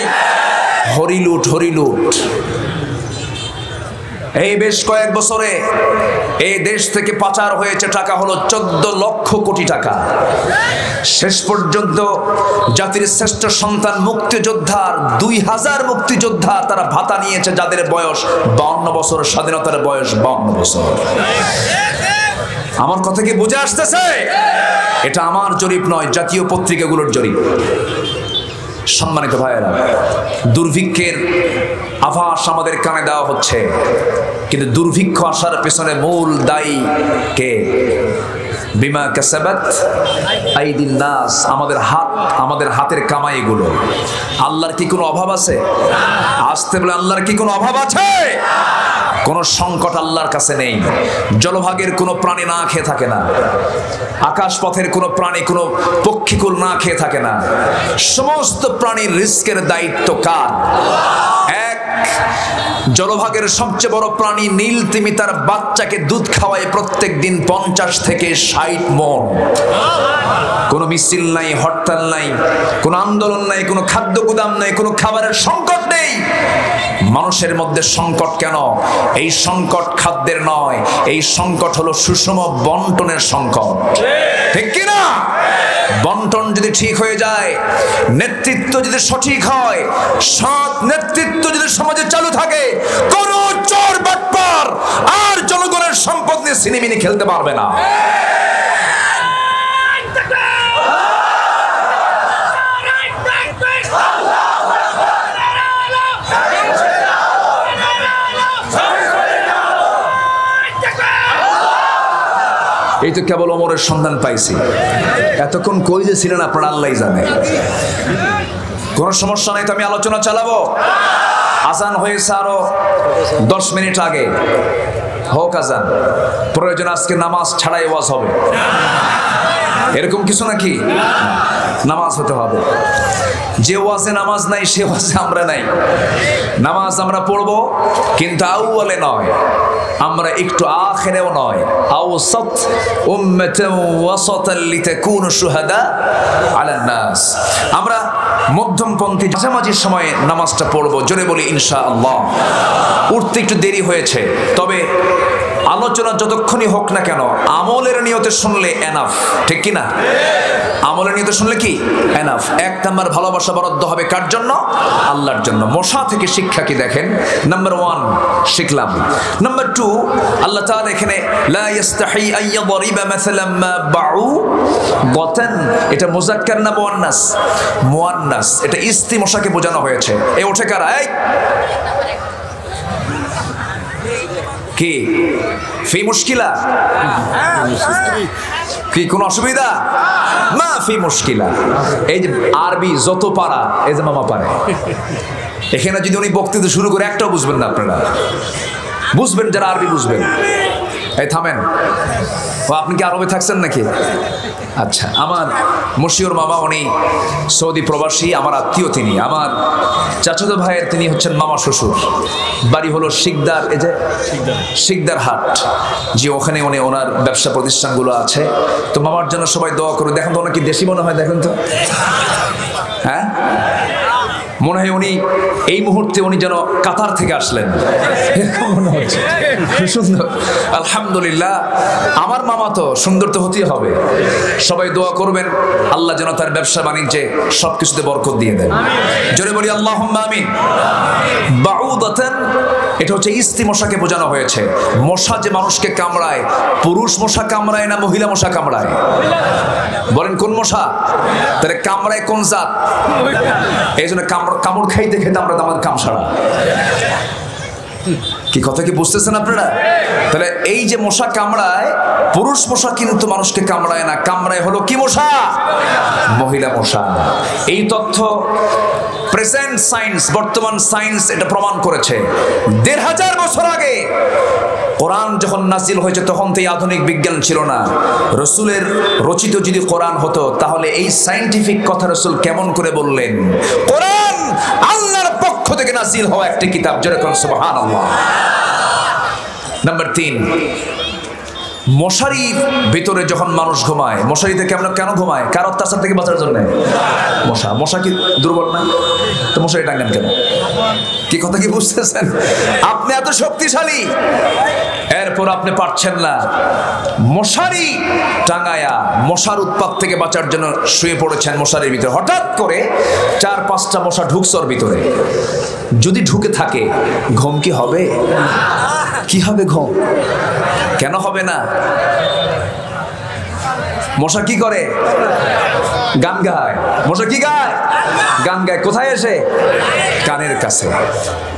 হরিলুট। এই বেশ কয়েক বছরে এই দেশ থেকে পাচার হয়েছে টাকা হলো 14 লক্ষ কোটি টাকা। শেষ পর্যন্ত জাতির শ্রেষ্ঠ সন্তান মুক্তিযোদ্ধার 2000 মুক্তিযোদ্ধা তারা ভাতা নিয়েছে, যাদের বয়স 52 বছর, স্বাধীনতার বয়স 52 বছর। আমার কথা কি বুঝে আসতেছে? এটা আমার জরিপ নয়, জাতীয় পত্রিকাগুলোর জরিপ। সম্মানিত ভাইয়েরা, দুর্ভিক্ষের আভাস আমাদের কানে দেওয়া হচ্ছে, কিন্তু দুর্ভিক্ষ আসার পেছনে মূল দায়ী কে? বিমা কাসাবাত আইদিন নাস, আমাদের হাতের কামাই গুলো। আল্লাহর কি কোনো অভাব আছে? আসতে বলে আল্লাহর কি কোনো অভাব আছে? কোন সংকট আল্লাহর কাছে নেই। জলভাগের কোনো প্রাণী না খেয়ে থাকে না, আকাশ পথের কোনো প্রাণী, কোনো পক্ষীকুল না খেয়ে থাকে না। সমস্ত প্রাণীর রিস্কের দায়িত্ব কার? এক, জলভাগের সবচেয়ে বড় প্রাণী নীল তিমি তার বাচ্চাকে দুধ খাওয়ায় প্রত্যেক দিন 50 থেকে 60 মণ। কোনো মিছিল নাই, হরতাল নাই, কোনো আন্দোলন নাই, কোনো খাদ্য গুদাম নাই, কোনো খাবারের সংকট নেই। মানুষের মধ্যে সংকট কেন? এই সংকট খাদ্যের নয়, এই সংকট হলো সুষম বন্টনের সংকট। ঠিক কি না? বন্টন যদি ঠিক হয়ে যায়, নেতৃত্ব যদি সঠিক হয়, সৎ নেতৃত্ব যদি সমাজে চালু থাকে, কোন চোর বাটপার আর জনগণের সম্পদ নিয়ে সিনেমিনি খেলতে পারবে না। এই তো কেবল ওমরের সন্ধান পাইছি, এতক্ষণ কই যে ছিলেন আপনারা আল্লাহই জানে। কোনো সমস্যা নাই তো আমি আলোচনা চালাবো। আজান হয়েছে আরো 10 মিনিট আগে, হোক আজান, প্রয়োজন আজকে নামাজ ছাড়াই ওয়াজ হবে, এরকম কিছু নাকি? নামাজ হতে হবে। যে ওয়াজে নামাজ নাই সে ওয়াজে আমরা নাই। নামাজ আমরা পড়বো, কিন্তু আউয়ালে নয়, আমরা একটু আখিরেও নয়। আওসাত উম্মাতান ওয়াসাতান লিতাকুনু শুহাদা আলান নাস, আমরা মধ্যমপন্থী মাঝামাঝি সময়ে নামাজটা পড়বো। জোরে বলি ইনশাআল্লাহ। উঠতে একটু দেরি হয়েছে, তবে আলোচনা যতক্ষণই হোক না কেন আমলের নিয়তে শুনলে এনাফ, ঠিক কি না? আমলের নিয়তে শুনলে কি এনাফ। 1 নাম্বার ভালোবাসা বরাদ্দ হবে কার জন্য? আল্লাহর জন্য। মশা থেকে শিক্ষা কি দেখেন। নাম্বার 1 শিখলাম। নাম্বার 2, আল্লাহ তাআলা এখানে লা ইস্তাহি আইয়াদরিবা মাসালাম মা বাউদাতান, এটা মুযাক্কার না মুয়ান্নাস? মুয়ান্নাস। এটা ইস্তি মশাকে বোঝানো হয়েছে। এই ওঠে কারা? এই কি ফি মুশকিলা? কি কোনো অসুবিধা? মা ফি মুশকিলা। এই যে আরবি যত পারা, এই যে মামা পারে, এখানে যদি উনি বক্তৃতা শুরু করে একটাও বুঝবেন না আপনারা। বুঝবেন যারা আরবি বুঝবেন। এই থামেন, আপনি কি আরবে থাকছেন নাকি? আচ্ছা, আমার মশিউর মামা, উনি সৌদি প্রবাসী, আমার আত্মীয় তিনি। আমার চাচাতো ভাইয়ের তিনি হচ্ছেন মামা শ্বশুর। বাড়ি হলো শিকদার, এই যে শিকদার হাট, যে ওখানে উনি ওনার ব্যবসা প্রতিষ্ঠানগুলো আছে। তো মামার জন্য সবাই দোয়া করুন। দেখেন তো ওনাকে দেশি মনে হয়, দেখেন তো, হ্যাঁ মনে হয় উনি এই মুহূর্তে উনি যেন কাতার থেকে আসলেন, এরকম মনে হচ্ছে। সুন্দর, আলহামদুলিল্লাহ। আমার মামা তো সুন্দর তো হতেই হবে। সবাই দোয়া করবেন আল্লাহ যেন তার ব্যবসা বাণিজ্যে সবকিছুতে বরকত দিয়ে দেন। জোরে বলি আল্লাহুম্মা আমিন। বাউদাতান, এটা হচ্ছে ইস্তি মশাকে বোঝানো হয়েছে। মশা যে মানুষকে কামড়ায়, পুরুষ মশা কামড়ায় না মহিলা মশা কামড়ায়? বলেন কোন মশা? তাহলে কামড়ায় কোন জাত? এই জন্য কামড় খাইতে খেতে আমরা আমাদের কাম সারা। কি কথা কি বুঝতেছেন আপনারা? তাহলে এই যে মশা কামড়ায়, পুরুষ মশা কিন্তু মানুষকে কামড়ায় না, কামড়ায় হলো কি মশা? মহিলা মশা। এই তথ্য প্রেজেন্ট সায়েন্স, বর্তমান সায়েন্স এটা প্রমাণ করেছে। ১৫০০ বছর আগে কোরআন যখন নাজিল হয়েছে তখন তো এই আধুনিক বিজ্ঞান ছিল না। রসুলের রচিত যদি কোরআন হতো তাহলে এই সায়েন্টিফিক কথা রসুল কেমন করে বললেন? কোরআন আল্লাহর পক্ষ থেকে নাজিল হওয়া একটি কিতাব, যেরকম সুবহানাল্লাহ। নাম্বার 3, মশারির ভিতরে যখন মানুষ ঘুমায়, মশারিতে কেন ঘুমায়? কার অত্যাচার থেকে বাঁচার জন্য। মশা কি দুর্বল না? তো মশারি টাঙ্গেন কেন? কি কথা কি বুঝতেছেন? আপনি এত শক্তিশালী, এরপর আপনি পারছেন না মশারি টাঙ্গায়া মশার উৎপাত থেকে বাঁচার জন্য শুয়ে পড়েছেন মশারির ভিতরে। হঠাৎ করে 4-5টা মশা ঢুকছর ভিতরে। যদি ঢুকে থাকে ঘুম কি হবে? কি হবে ঘুম? কেন হবে না? মশা কি করে? গান গায়। মশা কি গায়? গান গায়। কোথায় এসে? কানের কাছে।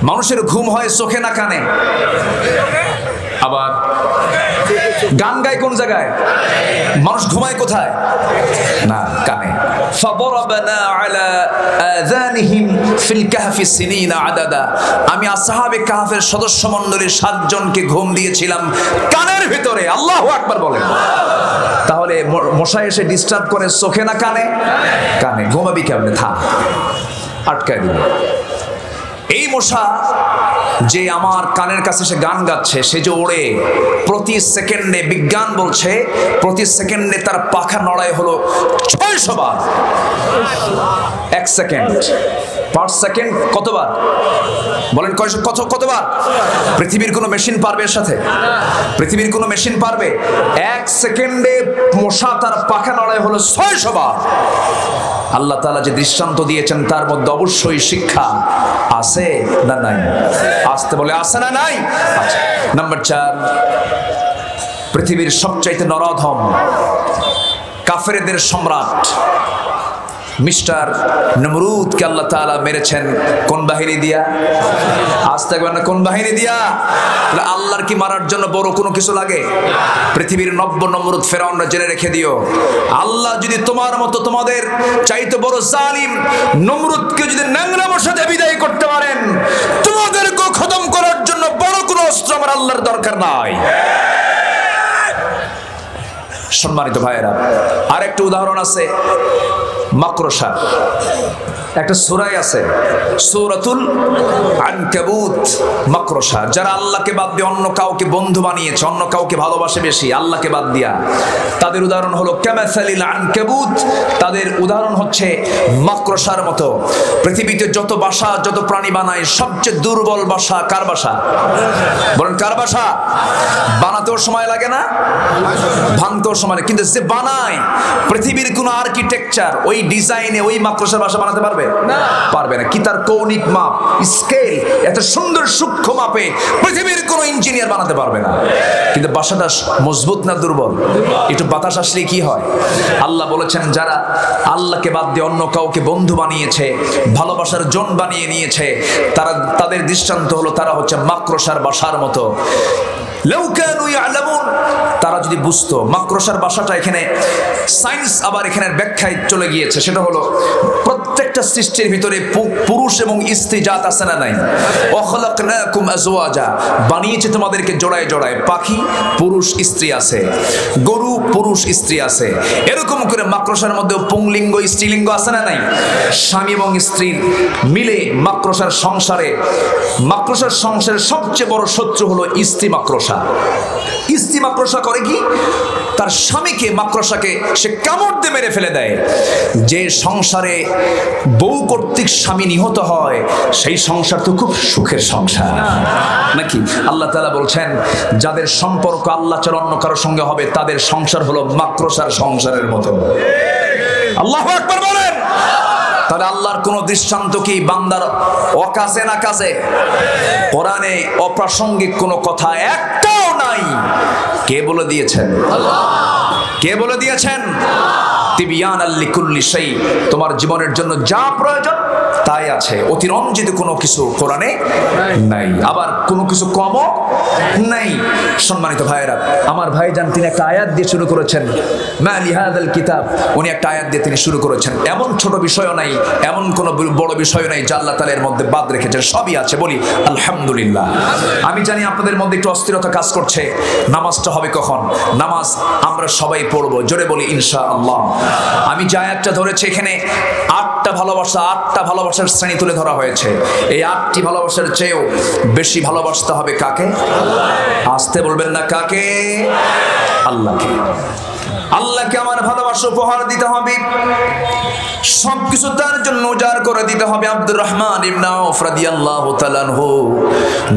মানুষের ঘুম হয় চোখে না কানে? আবার গান গায় কোন জায়গায়? মানুষ ঘুমায় কোথায়? না, কানে। فضربنا على آذانهم في الكهف سنين عددا, আমি আসহাবে কাহফের সদস্য মণ্ডলীর 7 জনকে ঘুম দিয়েছিলাম কানের ভিতরে। আল্লাহু আকবার বলেন। তাহলে মশা এসে ডিস্টার্ব করে চোখে না কানে? কানে। ঘুমাবি কেমনে? থাক, আটকায় দিবে। এই মশা যে আমার কানের কাছে সে গান গাচ্ছে, সে যে ওড়ে প্রতি সেকেন্ডে, বিজ্ঞান বলছে প্রতি সেকেন্ডে তার পাখা নড়ায় হলো 600 বার। 1 সেকেন্ড পার সেকেন্ড কতবার? বলেন কতবার? পৃথিবীর কোনো মেশিন পারবে এর সাথে? পৃথিবীর কোনো মেশিন পারবে? 1 সেকেন্ডে মশা তার পাখা নড়ায় হলো 600 বার। আল্লাহ তাআলা যে দৃষ্টান্ত দিয়েছেন তার মধ্যে অবশ্যই শিক্ষা আছে না নাই? আসতে বলে আছে না নাই? আচ্ছা, নাম্বার 4, পৃথিবীর সবচাইতে নরধম কাফেরদের সম্রাট মিস্টার নমরুদকে আল্লাহ তাআলা মেরেছেন কোন বাহিনী দিয়া? আজ থাকবেন না কোন বাহিনী দিয়া? আল্লাহর কি মারার জন্য বড় কোনো কিছু লাগে? পৃথিবীর 90 নমরুদ ফেরাউনরা জেনে রেখে দিও, আল্লাহ যদি তোমার মতো তোমাদের চাইতে বড় জালিম নমরুদকে যদি ন্যাংরা মশাতে বিদায় করতে পারেন, তোমাদেরকে খতম করার জন্য বড় কোনো অস্ত্র আমার আল্লাহর দরকার নাই। সম্মানিত ভাইয়েরা, আর একটা উদাহরণ আছে মাকড়সা। একটা সূরা আছে সূরাতুল আনকাবুত, মাকড়সা। যারা আল্লাহকে বাদ দিয়ে অন্য কাউকে বন্ধু বানিয়েছে, অন্য কাউকে ভালোবাসে বেশি আল্লাহকে বাদ দিয়া, তাদের উদাহরণ হলো কামাসালিল আনকাবুত। তাদের উদাহরণ হচ্ছে মাকড়সার মতো। পৃথিবীতে যত বাসা, যত প্রাণী বানায়, সবচেয়ে দুর্বল বাসা কার বাসা? বলেন কার বাসা? বানাতেও সময় লাগে না, ভাঙতেও সময় লাগে, কিন্তু যে বানায় পৃথিবীর কোন আর্কিটেকচার ওই ডিজাইনে ওই মাকড়সার বাসা বানাতে পারবে না? পারবে না। কি তার কৌণিক মাপ, স্কেল, এত সুন্দর সূক্ষ্ম মাপে পৃথিবীর কোন ইঞ্জিনিয়ার বানাতে পারবে না। কিন্তু বাসাটা মজবুত না দুর্বল? একটু বাতাস আসলে কি হয়? আল্লাহ বলেছেন যারা আল্লাহকে বাদ দিয়ে অন্য কাউকে বন্ধু বানিয়েছে, ভালোবাসার জন বানিয়ে নিয়েছে, তাদের দৃষ্টান্ত হলো তারা হচ্ছে মাকড়সার বাসার মতো। লাউ কানু ইয়ালামুন, তারা যদি বুঝতো। মাকড়সার বাসাটা এখানে সায়েন্স আবার এখানের ব্যাখ্যায় চলে গিয়েছে, সেটা হলো প্রত্যেকটা সৃষ্টির ভিতরে পুরুষ এবং স্ত্রী জাত আছে না নাই? ওয়াখলাকনাকুম আজওয়াজা, বানিয়েছে তোমাদেরকে জোড়ায় জোড়ায়। পাখি পুরুষ স্ত্রী আছে, গরু পুরুষ স্ত্রী আছে, এরকম করে মাকড়সার মধ্যেও পুংলিঙ্গ স্ত্রীলিঙ্গ আছে না নাই? স্বামী এবং স্ত্রীর মিলে মাকড়সার সংসারের সবচেয়ে বড় শত্রু হলো স্ত্রী মাকড়সা। স্ত্রী মাকড়সা করে কি? তার স্বামীকে, মাকড়সাকে সে কামড় দিয়ে মেরে ফেলে দেয়। যে সংসারে বউ কর্তৃক স্বামী নিহত হয়, সেই সংসার তো খুব সুখের সংসার নাকি? আল্লাহ তাআলা বলছেন যাদের সম্পর্ক আল্লাহ ছাড়া অন্য কারোর সঙ্গে হবে, তাদের সংসার হলো মাকড়সার সংসারের মতো। আল্লাহু আকবার বলেন। তাহলে আল্লাহর কোন দৃষ্টান্ত কি বান্দার অকাজে না কাজে? কোরআনে অপ্রাসঙ্গিক কোন কথা একটাও নাই। কে বলে দিয়েছেন? আল্লাহ। কে বলে দিয়েছেন? তিবিয়ানাল লিকুল্লি শাই, তোমার জীবনের জন্য যা প্রয়োজন তাই আছে, অতিরঞ্জিত কোনো কিছু কোরআনে নাই, আবার কোনো কিছু কমও নাই। সম্মানিত ভাইয়েরা, আমার ভাইজান তিনি একটা আয়াত দিয়ে শুরু করেছেন, মা লিহাদাল কিতাব, উনি একটা আয়াত দিয়ে তিনি শুরু করেছেন। এমন ছোট বিষয়ও নাই, এমন কোনো বড় বিষয় নাই যা আল্লাহ তাআলা এর মধ্যে বাদ রেখেছেন, সবই আছে। বলি আলহামদুলিল্লাহ। আমি জানি আপনাদের মধ্যে একটু অস্থিরতা কাজ করছে, নামাজটা হবে কখন? নামাজ আমরা সবাই পড়বো, জোরে বলি ইনশাআল্লাহ। আমি যে আয়াতটা ধরেছি এখানে 8টা ভালোবাসার শ্রেণী তুলে ধরা হয়েছে। এই 8টি ভালোবাসার চেয়েও বেশি ভালোবাসতে হবে কাকে? আসতে বলবেন না কাকে? আল্লাহকে। আল্লাহকে আমার ভালোবাসা উপহার দিতে হবে, সবকিছু তার জন্য উজাড় করে দিতে হবে। আব্দুর রহমান ইবনে আওফ রাদিয়াল্লাহু তাআলা আনহু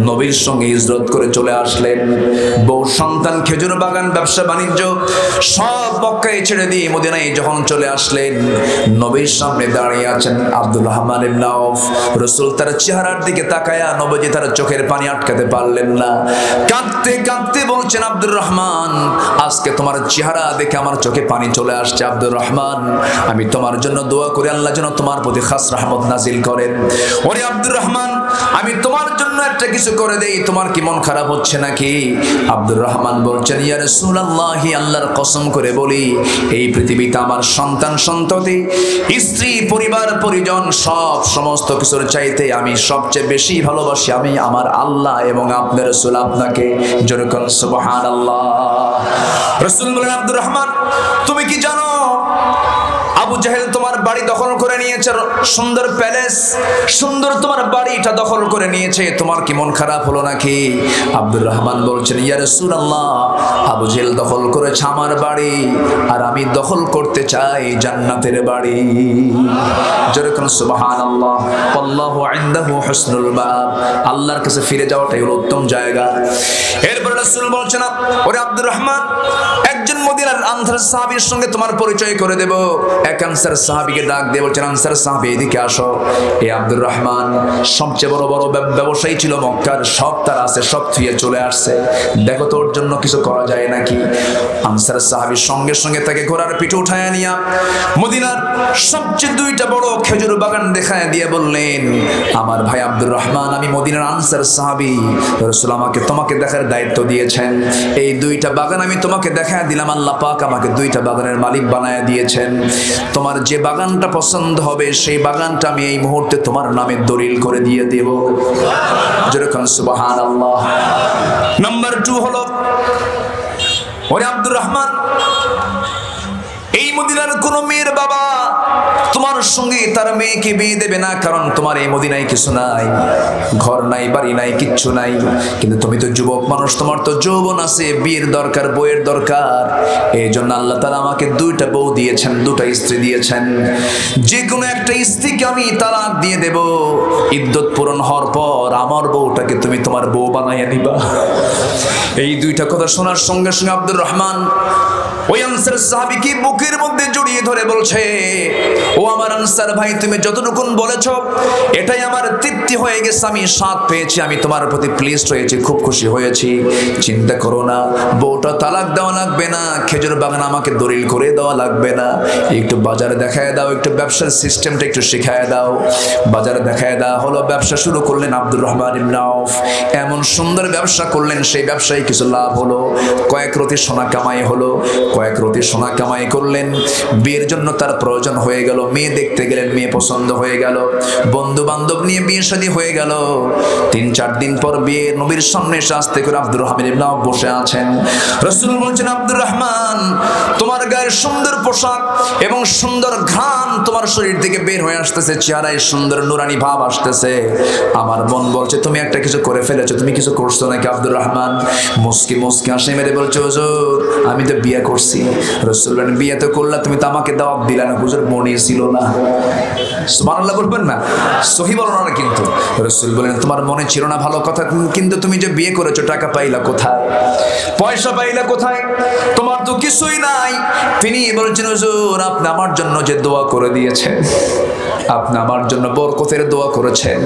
নবীর সঙ্গে হিজরত করে চলে আসলেন। বউ সন্তান, খেজুর বাগান, ব্যবসা বাণিজ্য সব মক্কায় ছেড়ে দিয়ে মদিনায় যখন চলে আসলেন, নবীর সামনে দাঁড়িয়ে আছেন আব্দুর রহমান ইবনে আওফ। রাসূল তার চেহারার দিকে তাকায়া নবীজি তার চোখের পানি আটকাতে পারলেন না। কাঁদতে কাঁদতে বলছেন, আব্দুর রহমান, আজকে তোমার চেহারা দেখে আমার চোখে পানি চলে আসছে। আব্দুর রহমান, আমি তোমার জন্য দোয়া করি আল্লাহ যেন তোমার প্রতি খাস রহমত নাজিল করেন। ওরে আব্দুর রহমান, আমি তোমার জন্য একটা কিছু করে দেই, তোমার কি মন খারাপ হচ্ছে নাকি? আব্দুর রহমান বলছেন, ইয়া রাসূলুল্লাহ, আল্লাহর কসম করে বলি, এই পৃথিবীতে আমার সন্তান সন্ততি, স্ত্রী, পরিবার পরিজন সমস্ত কিছুর চাইতে আমি সবচেয়ে বেশি ভালোবাসি আমি আমার আল্লাহ এবং আপনার রাসূল আপনাকে। জোরে বলুন সুবহানাল্লাহ। রাসূল বলেন, আব্দুর রহমান, তুমি কি জানো আবু জাহেল তোমার বাড়ি দখল করে নিয়েছে, সুন্দর প্যালেস, সুন্দর তোমার বাড়িটা দখল করে নিয়েছে, তোমার কি মন খারাপ হলো নাকি? আব্দুর রহমান বলছেন, ইয়া রাসূলুল্লাহ, আবু জাহেল দখল করেছে আমার বাড়ি, আর আমি দখল করতে চাই জান্নাতের বাড়ি। জোরে বলুন সুবহানাল্লাহ। আল্লাহু ইনদাহু হুসনুল মাআব, আল্লাহর কাছে ফিরে যাওয়াটাই হলো উত্তম জায়গা। এরপর রাসূল বলছেন, ওরে আব্দুর রহমান, একজন মদিনার আনসার সাহাবীর সঙ্গে তোমার পরিচয় করে দেব। এক আনসার সাহাবীকে ডাক দিয়ে বলছেন, আনসার সাহাবী এদিকে আসো। এই আব্দুর রহমান সবচেয়ে বড় বড় ব্যবসায়ী ছিল মক্কার, সব তার আছে, সব থুয়ে চলে আসছে, দেখো তোর জন্য কিছু করা যায় নাকি। আনসার সাহাবীর সঙ্গে সঙ্গে তাকে ঘোড়ার পিঠে উঠায় নিয়া মদিনার সবচেয়ে দুইটা বড় খেজুর বাগান দেখায় দিয়ে বললেন, আমার ভাই আব্দুর রহমান, আমি মদিনার আনসার সাহাবী, রাসূল আমাকে তোমাকে দেখার দায়িত্ব দিয়েছেন। এই দুইটা বাগান আমি তোমাকে দেখায় দিলাম, আল্লাহ পাক আমাকে দুইটা বাগানের মালিক বানায় দিয়েছেন। তোমার যে বাগানটা পছন্দ হবে সেই বাগানটা আমি এই মুহূর্তে তোমার নামে দলিল করে দিয়ে দেব। যেরকম সুবহানাল্লাহ। নাম্বার 2 হলো, ওরে আব্দুর রহমান, এই মদিনার কোন মেয়ের বাবা তোমার সঙ্গে তার মেয়েকে বিয়ে দেবে না, কারণ তোমার এই মদিনায় কিছু নাই, ঘর নাই, বাড়ি নাই, কিচ্ছু নাই। কিন্তু তুমি তো যুবক মানুষ, তোমার তো যৌবন আছে, বিয়ের দরকার, বউয়ের দরকার। এই জন্য আল্লাহ তাআলা আমাকে দুইটা বউ দিয়েছেন, দুটা স্ত্রী দিয়েছেন। যে কোনো একটা স্ত্রীকে আমি তালাক দিয়ে দেব, ইদ্যত পূরণ হওয়ার পর আমার বউটাকে তুমি তোমার বউ বানাইয়া নিবা। এই দুইটা কথা শোনার সঙ্গে সঙ্গে আব্দুর রহমান ওই আনসার সাহাবীকে বুকের মধ্যে জড়িয়ে ধরে বলছে, ও আমার আনসার ভাই, তুমি যতটুকুন বলেছ এটাই আমার তৃপ্তি হয়ে গেছে, আমি স্বাদ পেয়েছি, আমি তোমার প্রতি প্লিজড হয়েছি, খুব খুশি হয়েছি। চিন্তা করো না, বউটা তালাক দেওয়া লাগবে না, খেজুর বাগান আমাকে দলিল করে দেওয়া লাগবে না, একটু বাজারে দেখায় দাও, একটু ব্যবসার সিস্টেমটা একটু শেখায় দাও। বাজারে দেখায় দেওয়া হলো, ব্যবসা শুরু করলেন আব্দুর রহমান ইবনে আউফ। এমন সুন্দর ব্যবসা করলেন, সেই ব্যবসায় কিছু লাভ হলো, কয়েক রতি সোনা কামাই হলো, কয়েক রতি সোনা কামাই করলেন। বিয়ের জন্য তার প্রয়োজন হয়ে গেল, মেয়ে দেখতে গেলেন, মেয়ে পছন্দ হয়ে গেল, বন্ধু বান্ধব নিয়ে বিয়ে শাদী হয়ে গেল। 3-4 দিন পর বিয়ে, নবীর সামনে এসে আস্তে করে আব্দুর রহমান ইবনে আউফ বসে আছেন। রাসূল বলছেন, আব্দুর রহমান, তোমার গায়ের সুন্দর পোশাক এবং সুন্দর ঘ্রাণ তোমার শরীর থেকে বের হয়ে আসতেছে, চেহারায় সুন্দর নুরানি ভাব আসতেছে। আমার মন বলছে তুমি একটা কিছু করে ফেলেছো, তুমি কিছু করছো নাকি? আব্দুর রহমান মুস্কি মুস্কি হাসি মেরে বলছে, হুজুর আমি তো বিয়ে করছি। রাসূল বলেন, বিয়ে তো করলা, তুমি তো আমাকে দাওয়াত দিলা না, হুজুর মনে ছিল না। সুবহানাল্লাহ বলবেন না, সহি বলো না। কিন্তু রাসূল বলেন, তোমার মনে ছিল না ভালো কথা, কিন্তু তুমি যে বিয়ে করেছো টাকা পাইলা কোথায়, পয়সা পাইলা কোথায়? তোমার তো কিছুই নাই। তিনি বলছেন, হুজুর আপনি আমার জন্য যে দোয়া করে দিয়েছেন, আপনি আমার জন্য বরকতের দোয়া করেছেন।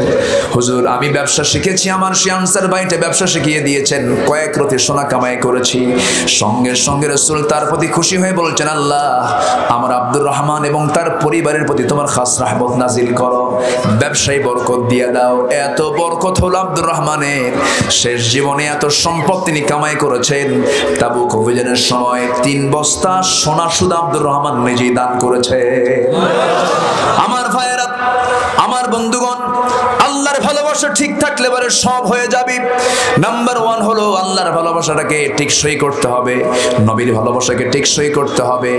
হুজুর আমি ব্যবসা শিখেছি, আমার সেই আনসার ভাইটা ব্যবসা শিখিয়ে দিয়েছেন, কয়েক রতি সোনা কামাই করেছি। সঙ্গে সঙ্গে রাসূল তার প্রতি খুশি হয়ে বলছেন, আল্লাহ আমার আব্দুর রহমান এবং তার পরিবারের প্রতি তোমার খাস রহমত নাজিল করো, ব্যবসায় বরকত দিয়ে দাও। এত বরকত হলো আব্দুর রহমানের, শেষ জীবনে এত সম্পদ তিনি কামাই করেছেন। তাবুক অভিযানের সময় 3 বস্তা সোনা শুধু আব্দুর রহমান নিজেই দান করেছে। আমার ভাইয়েরা, আমার বন্ধুগণ, আল্লাহর ভালোবাসা ঠিক থাকলে পরে সব হয়ে যাবে। নাম্বার 1 হলো আল্লাহর ভালোবাসাটাকে টেকসই করতে হবে, নবীর ভালোবাসাকে টেকসই করতে হবে।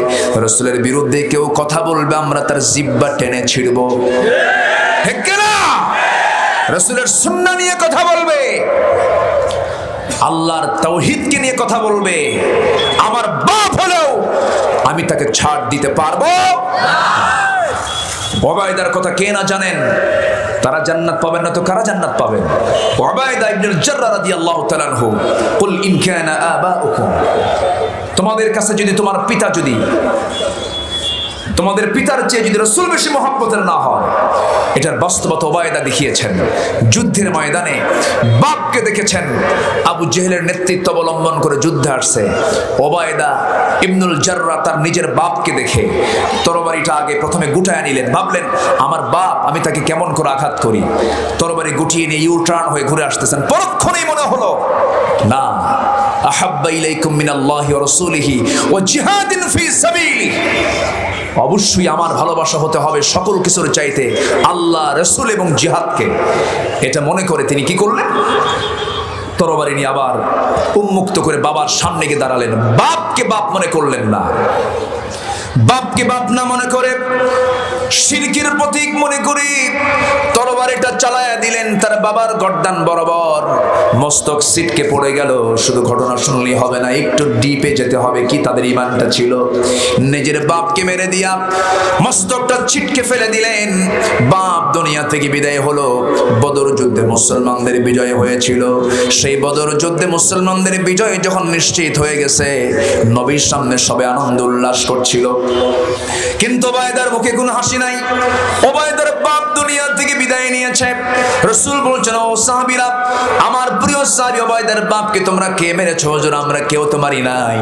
রাসূলের বিরুদ্ধে কেউ কথা বলবে, আমরা তার জিহ্বা টেনে ছিড়ব, ঠিক কি না? রাসূলের সুন্নাহ নিয়ে কথা বলবে, আল্লাহর তাওহীদকে নিয়ে কথা বলবে, আমার বাপ হলেও আমি তাকে ছাড় দিতে পারবো না। উবাইদার কথা কে না জানেন? তারা জান্নাত পাবেন না তো কারা জান্নাত পাবেন? উবাইদা ইবনে জাররাহ রাদিয়াল্লাহু তাআলা আনহু, কুল ইন কানা আবাউকুম, তোমাদের কাছে যদি তোমার পিতা, যদি তোমাদের পিতার চেয়ে যদি রাসূল বেশি মহব্বতের না হয়, এটার বাস্তবতা উবাইদা দেখিয়েছেন। যুদ্ধের ময়দানে বাপকে দেখেছেন, আবু জেহেলের নেতৃত্ব অবলম্বন করে যুদ্ধে আসছে। উবাইদা ইবনুল জাররাহ তার নিজের বাপকে দেখে তরবারিটা আগে প্রথমে গুটায় নিলেন, ভাবলেন আমার বাপ, আমি তাকে কেমন করে আঘাত করি। তরবারি গুটিয়ে নিয়ে ইউটার্ন হয়ে ঘুরে আসতেছেন। পরক্ষণেই মনে হলো, না, আহাব্বা ইলাইকুম মিনাল্লাহি ওয়া রাসূলিহি ওয়া জিহাদিন ফি সাবিলিহি, অবশ্যই আমার ভালোবাসা হতে হবে সকল কিছুর চাইতে আল্লাহ, রাসূল এবং জিহাদকে। এটা মনে করে তিনি কি করলেন? তরবারি নিয়ে আবার উন্মুক্ত করে বাবার সামনে গিয়ে দাঁড়ালেন। বাপকে বাপ মনে করলেন না, বাপকে বাপ না মনে করে শিরকের প্রতীক মনে করে তরবারিটা চালায়া দিলেন তার বাবার গর্দান বরাবর। মস্তক ছিটকে পড়ে গেল। শুধু ঘটনা শুনলেই হবে না, একটু ডিপে যেতে হবে। কি তাদের ঈমানটা ছিল। নিজের বাপকে মেরে দিয়া মস্তকটা ছিটকে ফেলে দিলেন। বাপ দুনিয়া থেকে বিদায় হলো। বদর যুদ্ধে মুসলমানদের বিজয় হয়েছিল। সেই বদর যুদ্ধে মুসলমানদের বিজয় যখন নিশ্চিত হয়ে গেছে, নবীর সামনে সবে আনন্দ উল্লাস করছিল, কিন্তু ওবায়দার মুখে কোনো হাসি নাই। ওবায়দার বাপ দুনিয়া থেকে বিদায় নিয়েছে। রাসূল বলছেন, ও সাহাবীরা, আমার প্রিয় সাহাবী ওবায়দার বাপকে তোমরা কে মেরেছো হুজুর? আমরা কেউ তো মারি নাই।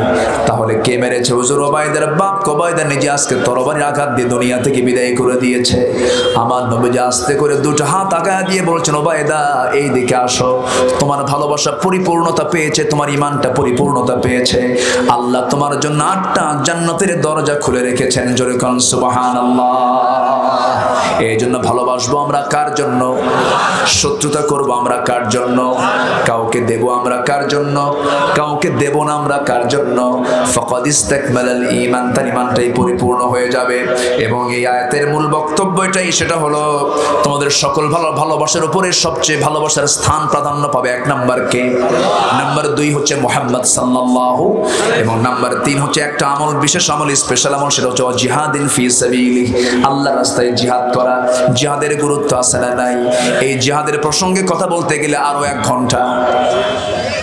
তাহলে কে মেরেছে হুজুর? ওবায়দার বাপ। ওবায়দা নিজে আজকে তরবারির আঘাত দিয়ে দুনিয়া থেকে বিদায় করে দিয়েছে। আমার নবীজি আস্তে করে দুটো হাত আগায় দিয়ে বলছেন, ওবায়দা এই দিকে আসো। তোমার ভালোবাসা পরিপূর্ণতা পেয়েছে, তোমার ঈমানটা পরিপূর্ণতা পেয়েছে। আল্লাহ তোমার জন্য 8টা জান্নাতের দরজা খুলে রেখেছেন। জোরে কোন সুবহানাল্লাহ। এই জন্য ভালোবাসবো আমরা কার জন্য? শত্রুতা করব আমরা কার জন্য? কাউকে দেব আমরা কার জন্য? কাউকে দেব না আমরা কার জন্য? ফাকাদ ইস্তাকমালাল ঈমান, তার ঈমানটাই পরিপূর্ণ হয়ে যাবে। এবং এই আয়াতের মূল বক্তব্য এটাই, সেটা হলো তোমাদের সকল ভালোবাসার উপরে সবচেয়ে ভালোবাসার স্থান প্রাধান্য পাবে 1 নাম্বার কে? নাম্বার 2 হচ্ছে মুহাম্মদ সাল্লাল্লাহু, এবং নাম্বার 3 হচ্ছে একটা আমল, বিশেষ আমল, স্পেশাল আমল, সেটা হচ্ছে জিহাদিন ফি সাবিলিহি, আল্লাহর রাস্তায় জিহাদ করা। জিহাদের গুরুত্ব আছে না নাই? এই জিহাদের প্রসঙ্গে কথা বলতে গেলে আরো 1 ঘন্টা।